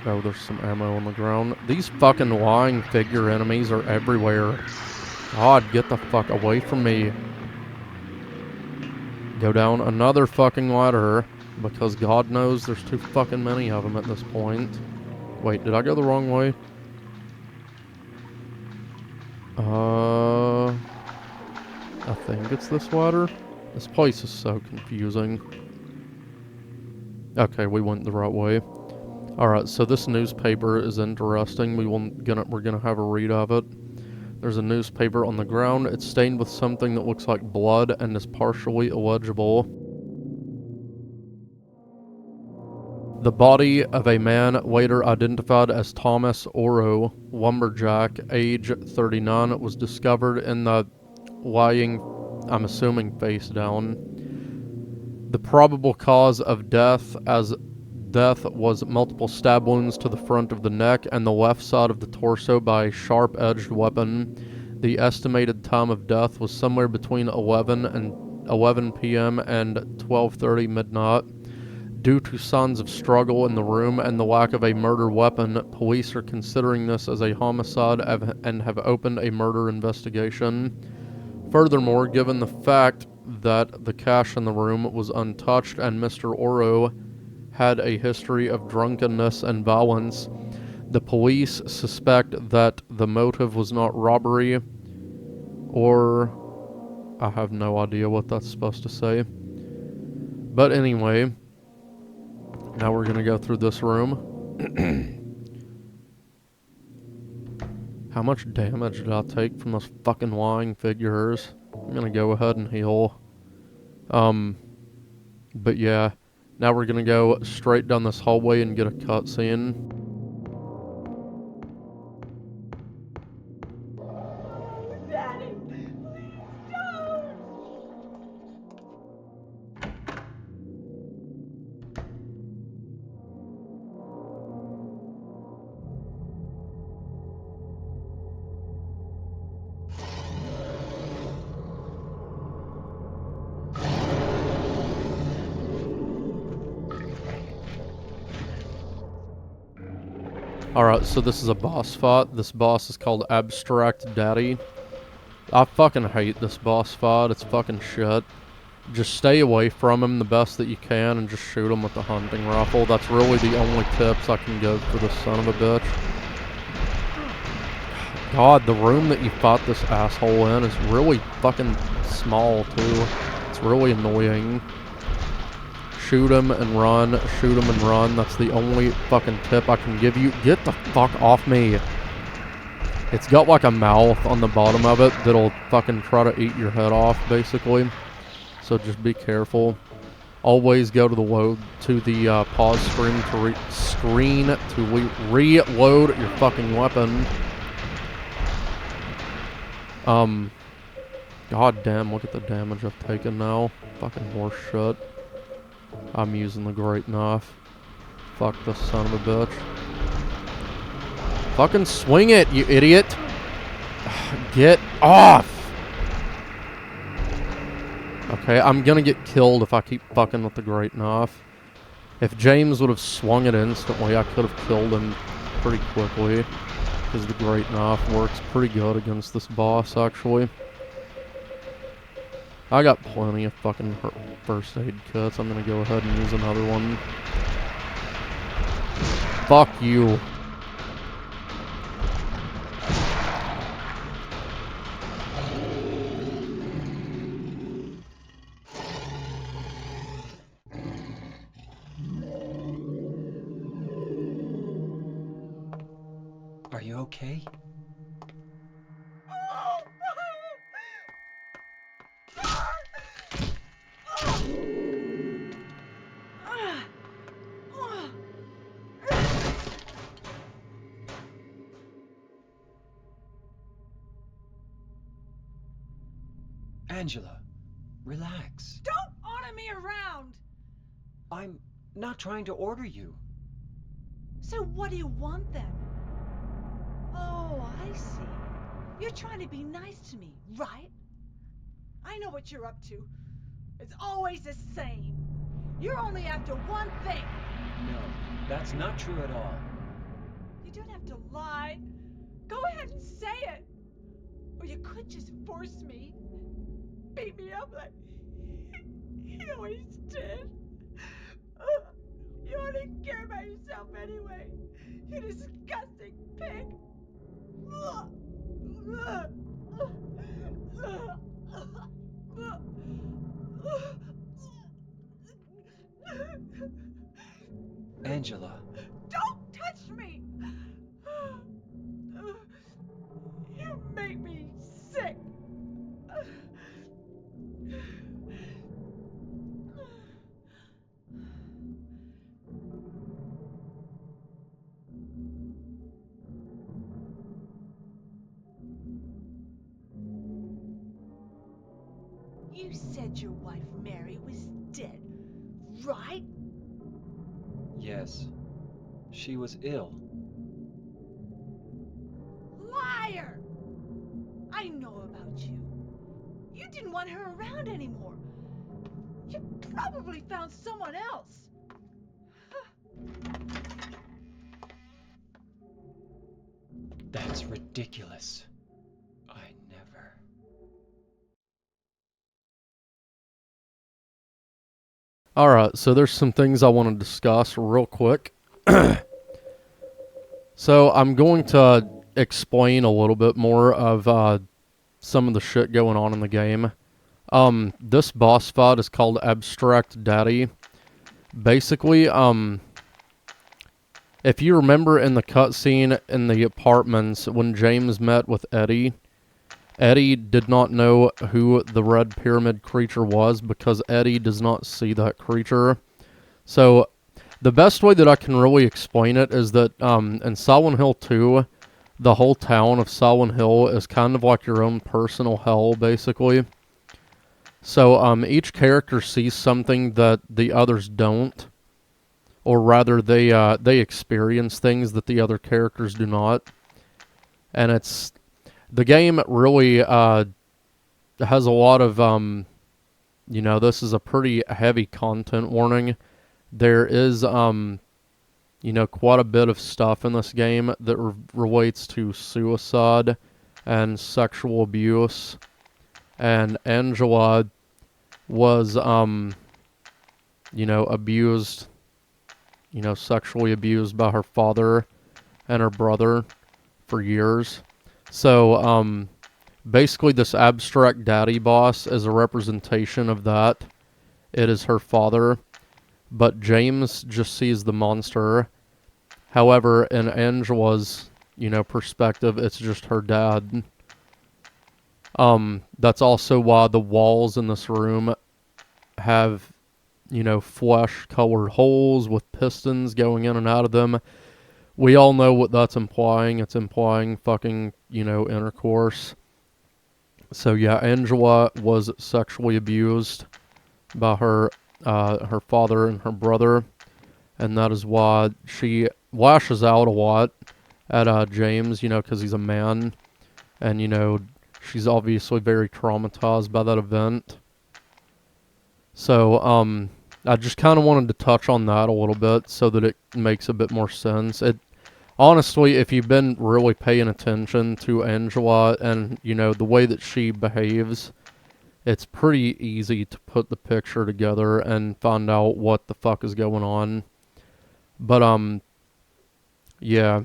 Oh, there's some ammo on the ground. These fucking lying figure enemies are everywhere. God, get the fuck away from me. Go down another fucking ladder, because God knows there's too fucking many of them at this point. Wait, did I go the wrong way? I think it's this ladder. This place is so confusing. Okay, we went the right way. Alright, so this newspaper is interesting. We're gonna have a read of it. There's a newspaper on the ground. It's stained with something that looks like blood and is partially illegible. The body of a man later identified as Thomas Oro, lumberjack, age 39, was discovered in the lying, I'm assuming face down. The probable cause of death was multiple stab wounds to the front of the neck and the left side of the torso by a sharp-edged weapon. The estimated time of death was somewhere between 11 p.m. and 12:30 midnight. Due to signs of struggle in the room and the lack of a murder weapon, police are considering this as a homicide and have opened a murder investigation. Furthermore, given the fact that the cash in the room was untouched and Mr. Oro had a history of drunkenness and violence, the police suspect that the motive was not robbery, or I have no idea what that's supposed to say. But anyway, now we're gonna go through this room. How much damage did I take from those fucking lying figures? I'm gonna go ahead and heal. But yeah. Now we're gonna go straight down this hallway and get a cutscene. Daddy, please stop. Alright, so this is a boss fight. This boss is called Abstract Daddy. I fucking hate this boss fight. It's fucking shit. Just stay away from him the best that you can and just shoot him with the hunting rifle. That's really the only tips I can give for this son of a bitch. God, the room that you fight this asshole in is really fucking small, too. It's really annoying. Shoot him and run. Shoot him and run. That's the only fucking tip I can give you. Get the fuck off me. It's got like a mouth on the bottom of it that'll fucking try to eat your head off, basically. So just be careful. Always go to the pause screen to reload your fucking weapon. God damn, look at the damage I've taken now. Fucking horse shit. I'm using the great knife. Fuck this son of a bitch. Fucking swing it, you idiot! Get off! Okay, I'm gonna get killed if I keep fucking with the great knife. If James would have swung it instantly, I could have killed him pretty quickly. Because the great knife works pretty good against this boss, actually. I got plenty of fucking first aid kits. I'm gonna go ahead and use another one. Fuck you. Are you okay? Angela, relax. Don't order me around! I'm not trying to order you. So what do you want then? Oh, I see. You're trying to be nice to me, right? I know what you're up to. It's always the same. You're only after one thing. No, that's not true at all. You don't have to lie. Go ahead and say it. Or you could just force me. Beat me up like he always did. You only care about yourself anyway. You disgusting pig. Angela. Don't touch me! You make me sick. You said your wife Mary was dead, right? Yes. She was ill. Liar! I know about you. You didn't want her around anymore. You probably found someone else. That's ridiculous. I never. Alright, so there's some things I want to discuss real quick. So I'm going to explain a little bit more of some of the shit going on in the game. This boss fight is called Abstract Daddy. Basically, if you remember in the cutscene in the apartments when James met with Eddie, Eddie did not know who the Red Pyramid creature was because Eddie does not see that creature. So, the best way that I can really explain it is that in Silent Hill 2, the whole town of Silent Hill is kind of like your own personal hell, basically. So, each character sees something that the others don't. Or rather, they experience things that the other characters do not. And the game really has a lot of, this is a pretty heavy content warning. There is you know, quite a bit of stuff in this game that relates to suicide and sexual abuse. And Angela was, you know, abused, you know, sexually abused by her father and her brother for years. So, basically this abstract daddy boss is a representation of that. It is her father, but James just sees the monster. However, in Angela's, you know, perspective, it's just her dad. That's also why the walls in this room have, you know, flesh-colored holes with pistons going in and out of them. We all know what that's implying. It's implying fucking, you know, intercourse. So yeah, Angela was sexually abused by her father and her brother, and that is why she lashes out a lot at James, you know, because he's a man, and, you know, she's obviously very traumatized by that event. So, I just kind of wanted to touch on that a little bit so that it makes a bit more sense. Honestly, if you've been really paying attention to Angela and, you know, the way that she behaves, it's pretty easy to put the picture together and find out what the fuck is going on. But, yeah,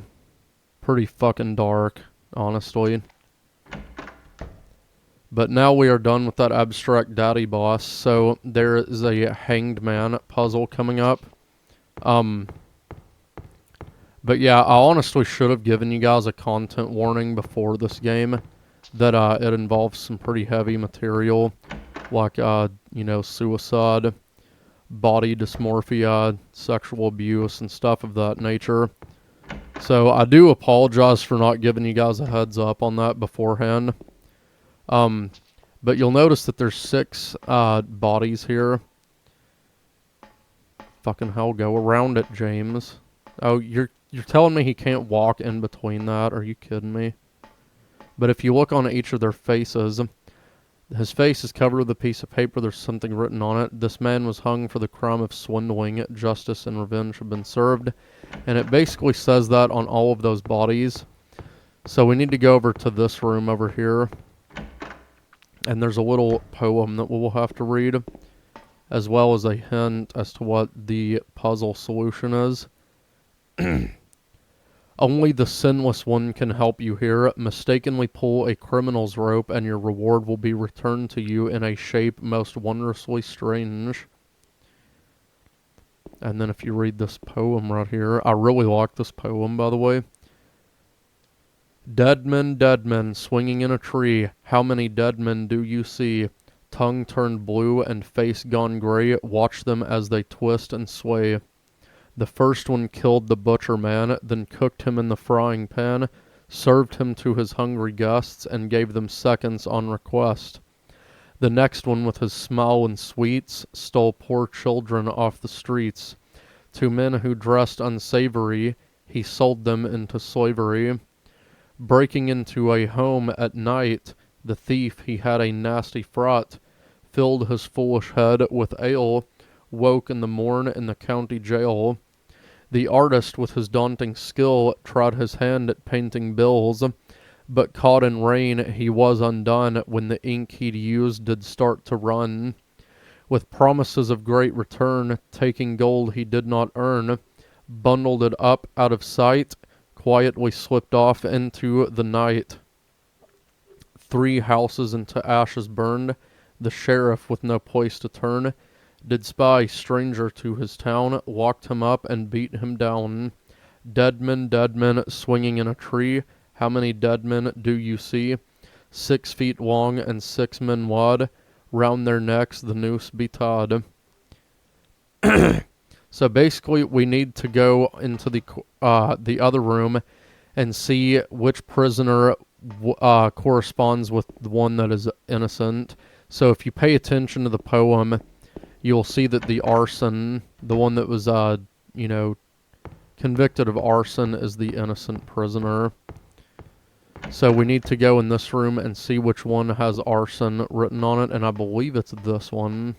pretty fucking dark, honestly. But now we are done with that abstract daddy boss, so there is a Hanged Man puzzle coming up. But yeah, I honestly should have given you guys a content warning before this game that it involves some pretty heavy material, like, you know, suicide, body dysmorphia, sexual abuse, and stuff of that nature. So I do apologize for not giving you guys a heads up on that beforehand. But you'll notice that there's 6 bodies here. Fucking hell, go around it, James. Oh, you're telling me he can't walk in between that? Are you kidding me? But if you look on each of their faces, his face is covered with a piece of paper. There's something written on it. This man was hung for the crime of swindling. Justice and revenge have been served. And it basically says that on all of those bodies. So we need to go over to this room over here. And there's a little poem that we'll have to read, as well as a hint as to what the puzzle solution is. Only the sinless one can help you here. Mistakenly pull a criminal's rope, and your reward will be returned to you in a shape most wondrously strange. And then if you read this poem right here, I really like this poem, by the way. Dead men, swinging in a tree. How many dead men do you see? Tongue turned blue and face gone gray. Watch them as they twist and sway. The first one killed the butcher man, then cooked him in the frying pan, served him to his hungry guests, and gave them seconds on request. The next one, with his smile and sweets, stole poor children off the streets. To men who dressed unsavory, he sold them into slavery. Breaking into a home at night, the thief, he had a nasty fright, filled his foolish head with ale, woke in the morn in the county jail. The artist, with his daunting skill, tried his hand at painting bills, but caught in rain he was undone when the ink he'd used did start to run. With promises of great return, taking gold he did not earn, bundled it up out of sight, quietly slipped off into the night. 3 houses into ashes burned. The sheriff, with no place to turn, did spy a stranger to his town, locked him up and beat him down. Dead men, swinging in a tree. How many dead men do you see? 6 feet long and 6 men wide. Round their necks the noose be tied. So basically, we need to go into the other room and see which prisoner corresponds with the one that is innocent. So if you pay attention to the poem, you'll see that the arson, the one that was, you know, convicted of arson, is the innocent prisoner. So we need to go in this room and see which one has arson written on it, and I believe it's this one.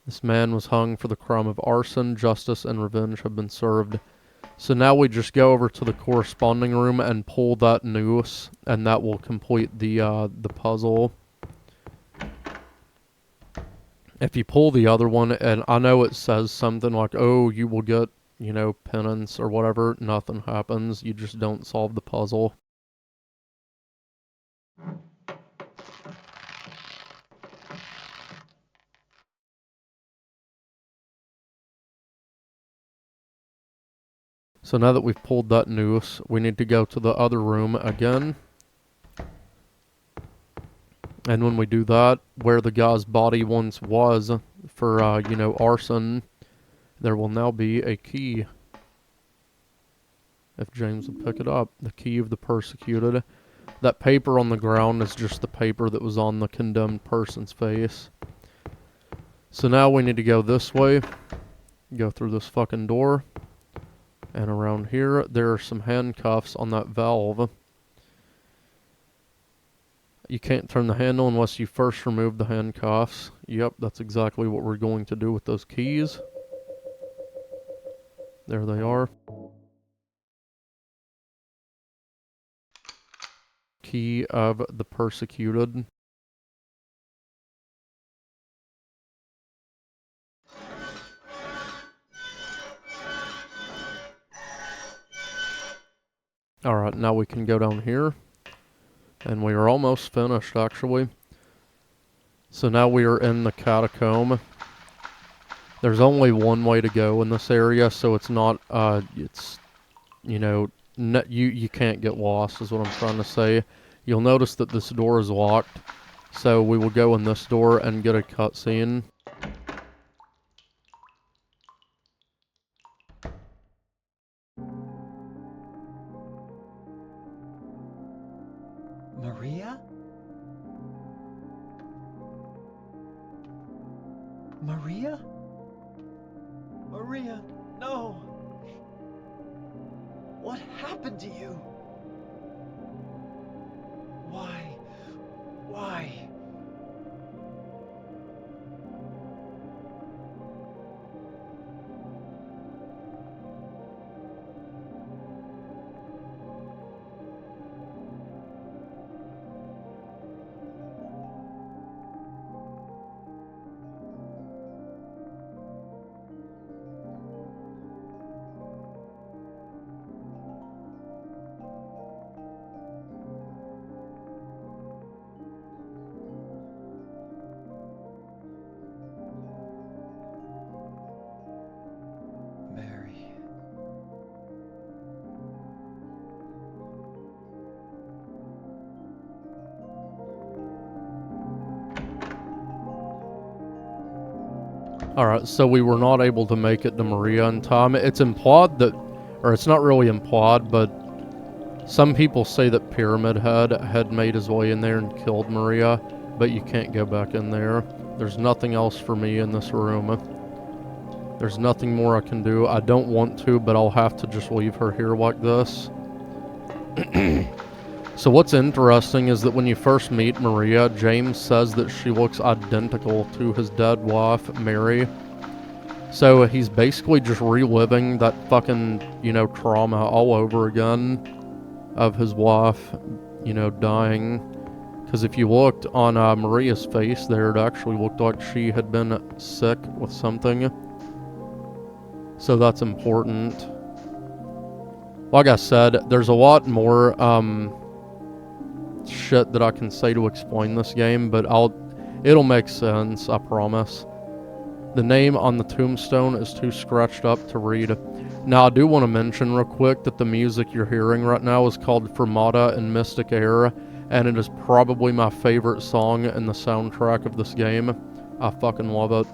This man was hung for the crime of arson. Justice and revenge have been served. So now we just go over to the corresponding room and pull that noose, and that will complete the puzzle. If you pull the other one, and I know it says something like, oh, you will get, you know, penance or whatever, nothing happens. You just don't solve the puzzle. So now that we've pulled that noose, we need to go to the other room again. And when we do that, where the guy's body once was for, you know, arson, there will now be a key. If James would pick it up. The key of the persecuted. That paper on the ground is just the paper that was on the condemned person's face. So now we need to go this way. Go through this fucking door. And around here, there are some handcuffs on that valve. You can't turn the handle unless you first remove the handcuffs. Yep, that's exactly what we're going to do with those keys. There they are. Key of the persecuted. Alright, now we can go down here. And we are almost finished, actually. So now we are in the catacomb. There's only one way to go in this area, so it's not, you know, you can't get lost, is what I'm trying to say. You'll notice that this door is locked, so we will go in this door and get a cutscene. Maria? Maria? Maria, no! What happened to you? Why? Why? Mary. Alright, so we were not able to make it to Maria in time. It's implied that, or it's not really implied, but some people say that Pyramid Head had made his way in there and killed Maria, but you can't go back in there. There's nothing else for me in this room. There's nothing more I can do. I don't want to, but I'll have to just leave her here like this. So what's interesting is that when you first meet Maria, James says that she looks identical to his dead wife, Mary. So he's basically just reliving that fucking, you know, trauma all over again of his wife, you know, dying. Because if you looked on Maria's face there, it actually looked like she had been sick with something. So that's important. Like I said, there's a lot more shit that I can say to explain this game, but it'll make sense, I promise. The name on the tombstone is too scratched up to read. Now, I do want to mention real quick that the music you're hearing right now is called Fermata in Mystic Air, and it is probably my favorite song in the soundtrack of this game. I fucking love it.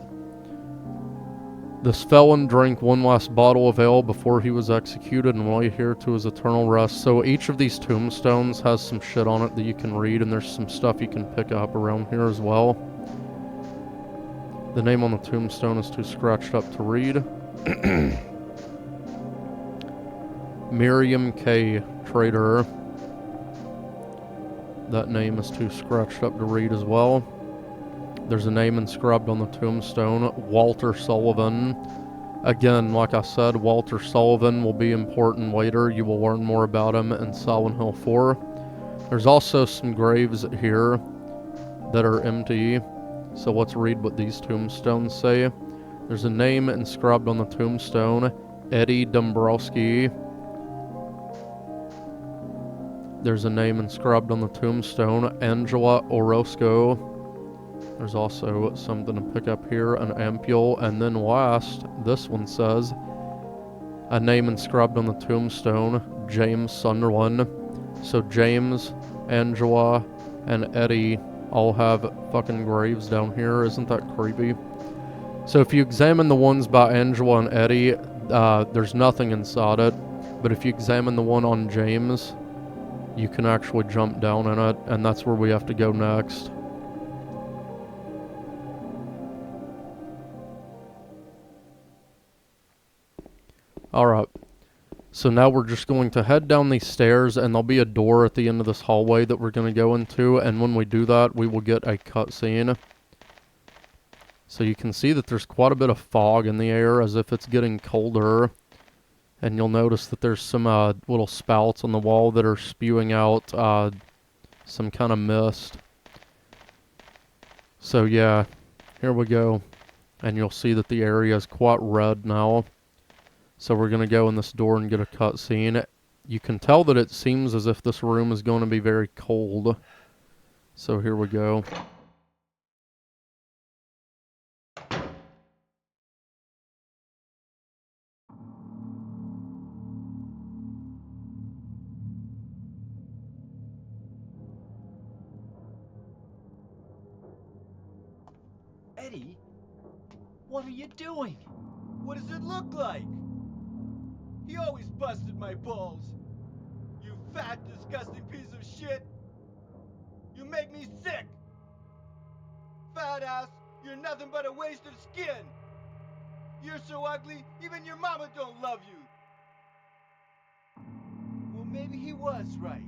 This felon drank one last bottle of ale before he was executed and lay here to his eternal rest. So each of these tombstones has some shit on it that you can read, and there's some stuff you can pick up around here as well. The name on the tombstone is too scratched up to read. Miriam K. Trader. That name is too scratched up to read as well. There's a name inscribed on the tombstone, Walter Sullivan. Again, like I said, Walter Sullivan will be important later. You will learn more about him in Silent Hill 4. There's also some graves here that are empty. So let's read what these tombstones say. There's a name inscribed on the tombstone, Eddie Dombrowski. There's a name inscribed on the tombstone, Angela Orozco. There's also something to pick up here, an ampule. And then last, this one says, a name inscribed on the tombstone, James Sunderland. So James, Angela, and Eddie all have fucking graves down here. Isn't that creepy? So if you examine the ones by Angela and Eddie, there's nothing inside it. But if you examine the one on James, you can actually jump down in it, and that's where we have to go next. Alright, so now we're just going to head down these stairs, and there'll be a door at the end of this hallway that we're going to go into, and when we do that, we will get a cutscene. So you can see that there's quite a bit of fog in the air, as if it's getting colder. And you'll notice that there's some little spouts on the wall that are spewing out some kind of mist. So yeah, here we go. And you'll see that the area is quite red now. So we're going to go in this door and get a cutscene. You can tell that it seems as if this room is going to be very cold. So here we go. Eddie, what are you doing? What does it look like? He always busted my balls. You fat, disgusting piece of shit. You make me sick. Fat ass, you're nothing but a waste of skin. You're so ugly, even your mama don't love you. Well, maybe he was right.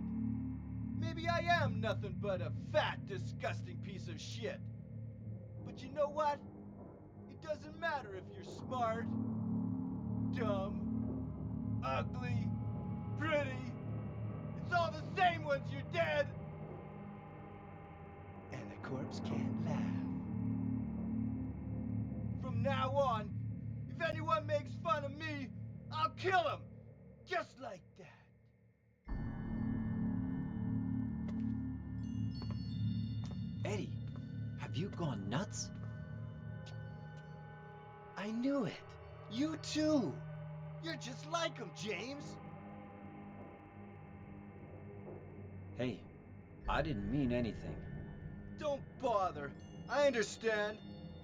Maybe I am nothing but a fat, disgusting piece of shit. But you know what? It doesn't matter if you're smart, dumb, ugly, pretty. It's all the same once you're dead. And the corpse can't laugh. From now on, if anyone makes fun of me, I'll kill him. Just like that. Eddie, have you gone nuts? I knew it. You too. You're just like him, James. Hey, I didn't mean anything. Don't bother. I understand.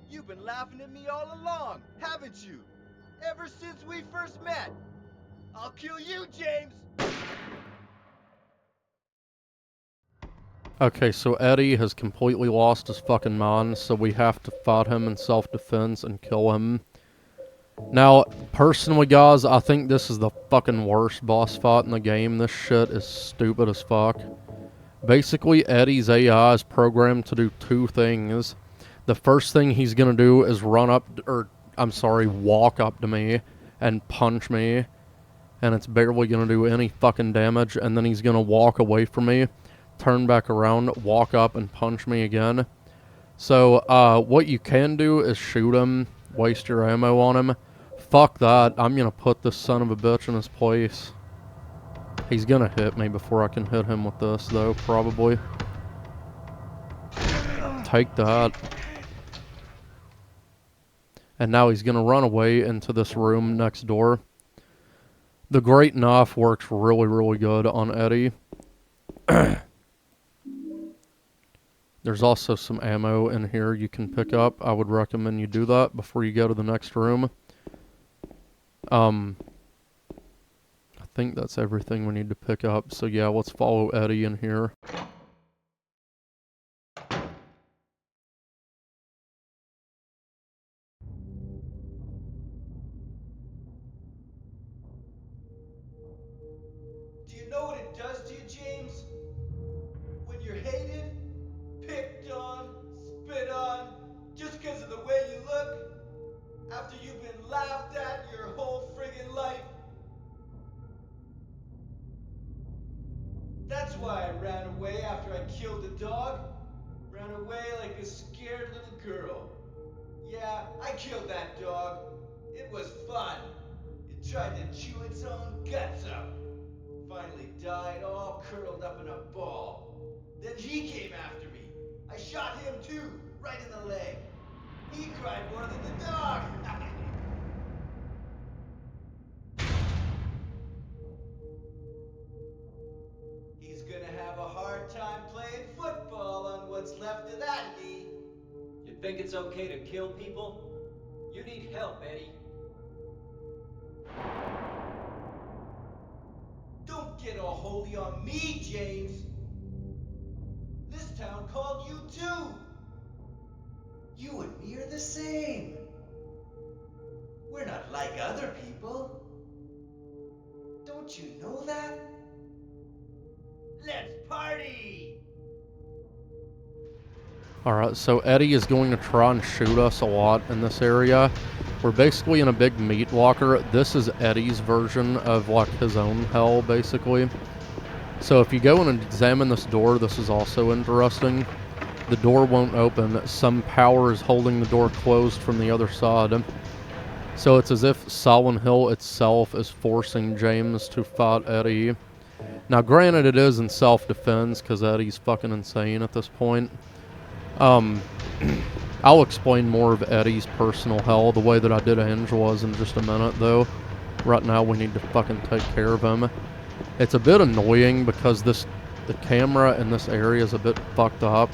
You've been laughing at me all along, haven't you? Ever since we first met. I'll kill you, James. Okay, so Eddie has completely lost his fucking mind, so we have to fight him in self-defense and kill him. Now, personally, guys, I think this is the fucking worst boss fight in the game. This shit is stupid as fuck. Basically, Eddie's AI is programmed to do two things. The first thing he's gonna do is walk up to me and punch me, and it's barely gonna do any fucking damage, and then he's gonna walk away from me, turn back around, walk up, and punch me again. So, what you can do is shoot him, waste your ammo on him. Fuck that, I'm gonna put this son of a bitch in his place. He's gonna hit me before I can hit him with this, though, probably. Take that. And now he's gonna run away into this room next door. The great knife works really, really good on Eddie. There's also some ammo in here you can pick up. I would recommend you do that before you go to the next room. I think that's everything we need to pick up. So yeah, let's follow Eddie in here. Do you know what it does to you, James? When you're hated, picked on, spit on, why I ran away after I killed the dog. Ran away like a scared little girl. Yeah, I killed that dog. It was fun. It tried to chew its own guts out. Finally died all curled up in a ball. Then he came after me. I shot him too, right in the leg. He cried more than the dog. He's gonna have a hard time playing football on what's left of that knee. You think it's okay to kill people? You need help, Eddie. Don't get all holy on me, James. This town called you too. You and me are the same. We're not like other people. Don't you know that? Let's party! Alright, so Eddie is going to try and shoot us a lot in this area. We're basically in a big meat locker. This is Eddie's version of like his own hell, basically. So if you go in and examine this door, this is also interesting. The door won't open. Some power is holding the door closed from the other side. So it's as if Silent Hill itself is forcing James to fight Eddie. Now granted, it is in self-defense because Eddie's fucking insane at this point. I'll explain more of Eddie's personal hell the way that I did Angela's in just a minute though. Right now we need to fucking take care of him. It's a bit annoying because the camera in this area is a bit fucked up.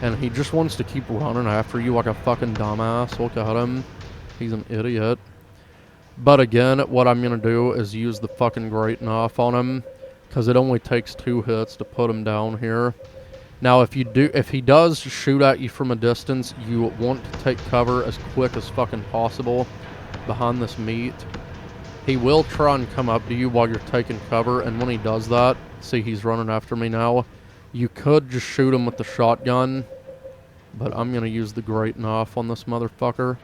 And he just wants to keep running after you like a fucking dumbass. Look at him. He's an idiot. But again, what I'm going to do is use the fucking great knife on him. Because it only takes 2 hits to put him down here. Now, if he does shoot at you from a distance, you want to take cover as quick as fucking possible behind this meat. He will try and come up to you while you're taking cover, and when he does that, see he's running after me now, you could just shoot him with the shotgun, but I'm going to use the great knife on this motherfucker.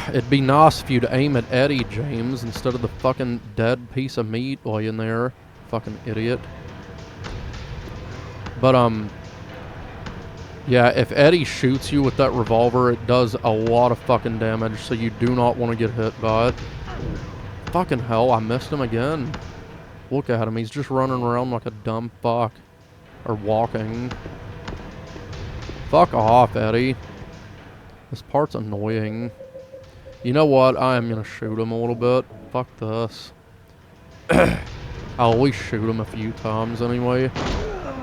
It'd be nice if you'd aim at Eddie, James, instead of the fucking dead piece of meat laying there. Fucking idiot. But, yeah, if Eddie shoots you with that revolver, it does a lot of fucking damage, so you do not want to get hit by it. Fucking hell, I missed him again. Look at him, he's just running around like a dumb fuck. Or walking. Fuck off, Eddie. This part's annoying. You know what? I am gonna shoot him a little bit. Fuck this. I'll at least shoot him a few times anyway.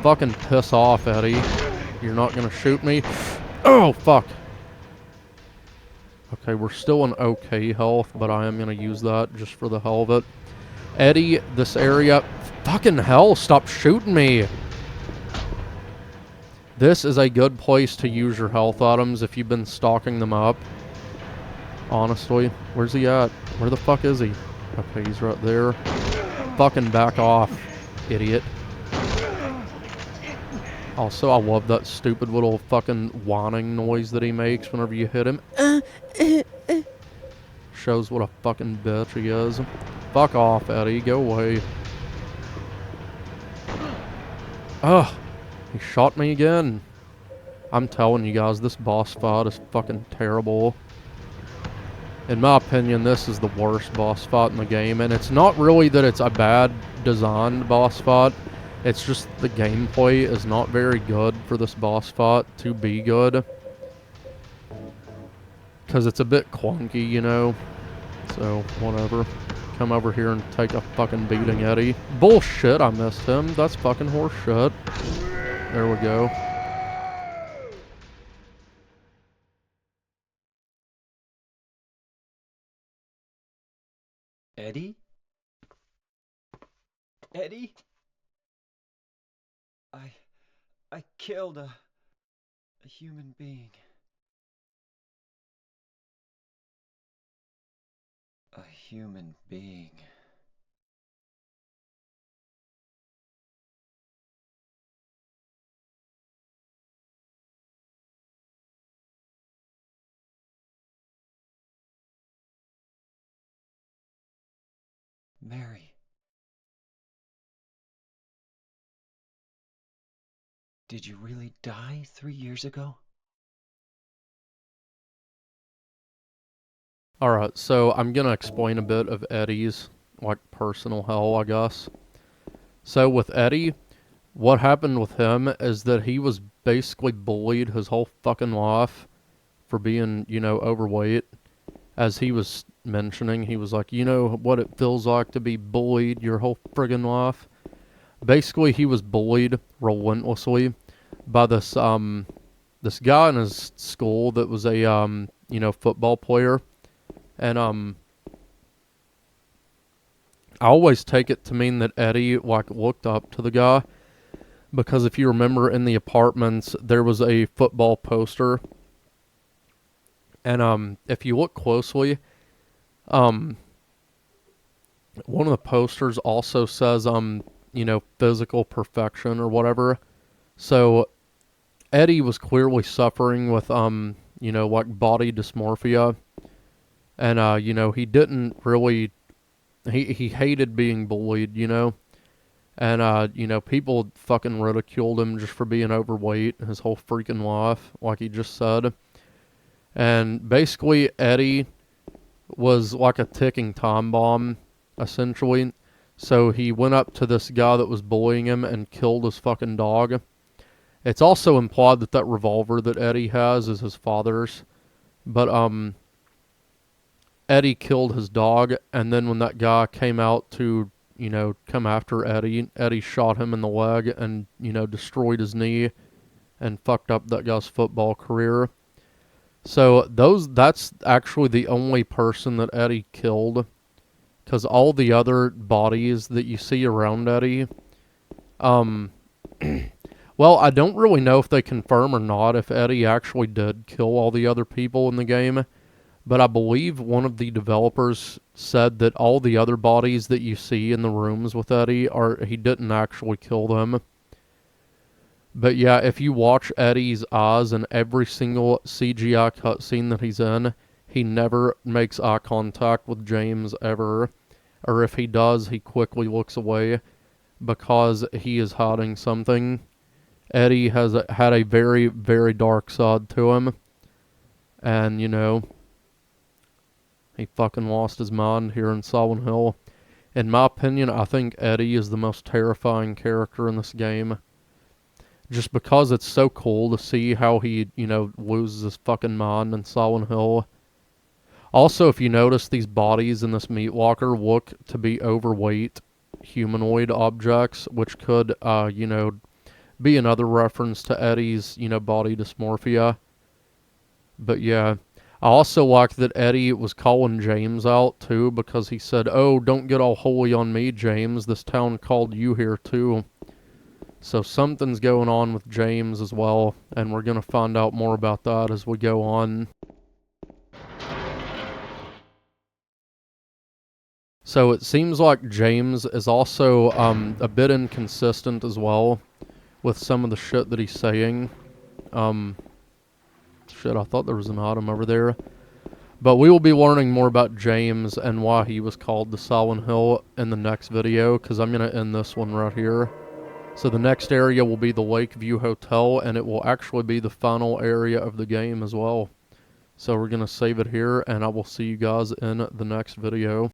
Fucking piss off, Eddie. You're not gonna shoot me? Oh, fuck. Okay, we're still in okay health, but I am gonna use that just for the hell of it. Eddie, this area... Fucking hell, stop shooting me! This is a good place to use your health items if you've been stocking them up. Honestly. Where's he at? Where the fuck is he? Okay, he's right there. Fucking back off, idiot. Also, I love that stupid little fucking whining noise that he makes whenever you hit him. Shows what a fucking bitch he is. Fuck off, Eddie. Go away. Ugh. He shot me again. I'm telling you guys, this boss fight is fucking terrible. In my opinion, this is the worst boss fight in the game, and it's not really that it's a bad designed boss fight. It's just the gameplay is not very good for this boss fight to be good. Because it's a bit clunky, you know. So, whatever. Come over here and take a fucking beating, Eddie. Bullshit, I missed him. That's fucking horseshit. There we go. Eddie? Eddie? I killed a human being. A human being. Mary. Did you really die 3 years ago? Alright, so I'm gonna explain a bit of Eddie's, like, personal hell, I guess. So with Eddie, what happened with him is that he was basically bullied his whole fucking life for being, you know, overweight. As he was mentioning, he was like, you know what it feels like to be bullied your whole friggin' life? Basically, he was bullied relentlessly by this guy in his school that was a, you know, football player. And, I always take it to mean that Eddie, like, looked up to the guy. Because if you remember in the apartments, there was a football poster. And, if you look closely, one of the posters also says, you know, physical perfection or whatever. So, Eddie was clearly suffering with, you know, like, body dysmorphia. And, you know, he didn't really, he hated being bullied, you know. And, you know, people fucking ridiculed him just for being overweight his whole freaking life, like he just said. And basically, Eddie was like a ticking time bomb, essentially. So he went up to this guy that was bullying him and killed his fucking dog. It's also implied that that revolver that Eddie has is his father's. But, Eddie killed his dog, and then when that guy came out to, you know, come after Eddie, Eddie shot him in the leg and, you know, destroyed his knee and fucked up that guy's football career. So that's actually the only person that Eddie killed, because all the other bodies that you see around Eddie, well, I don't really know if they confirm or not if Eddie actually did kill all the other people in the game. But I believe one of the developers said that all the other bodies that you see in the rooms with Eddie he didn't actually kill them. But yeah, if you watch Eddie's eyes in every single CGI cutscene that he's in, he never makes eye contact with James ever. Or if he does, he quickly looks away because he is hiding something. Eddie has had a very, very dark side to him. And, you know, he fucking lost his mind here in Silent Hill. In my opinion, I think Eddie is the most terrifying character in this game. Just because it's so cool to see how he, you know, loses his fucking mind in Silent Hill. Also, if you notice, these bodies in this meat walker look to be overweight humanoid objects, which could, you know, be another reference to Eddie's, you know, body dysmorphia. But yeah. I also like that Eddie was calling James out, too, because he said, oh, don't get all holy on me, James. This town called you here, too. So something's going on with James as well, and we're going to find out more about that as we go on. So it seems like James is also a bit inconsistent as well with some of the shit that he's saying. Shit, I thought there was an item over there. But we will be learning more about James and why he was called the Silent Hill in the next video, because I'm going to end this one right here. So the next area will be the Lakeview Hotel, and it will actually be the final area of the game as well. So we're going to save it here, and I will see you guys in the next video.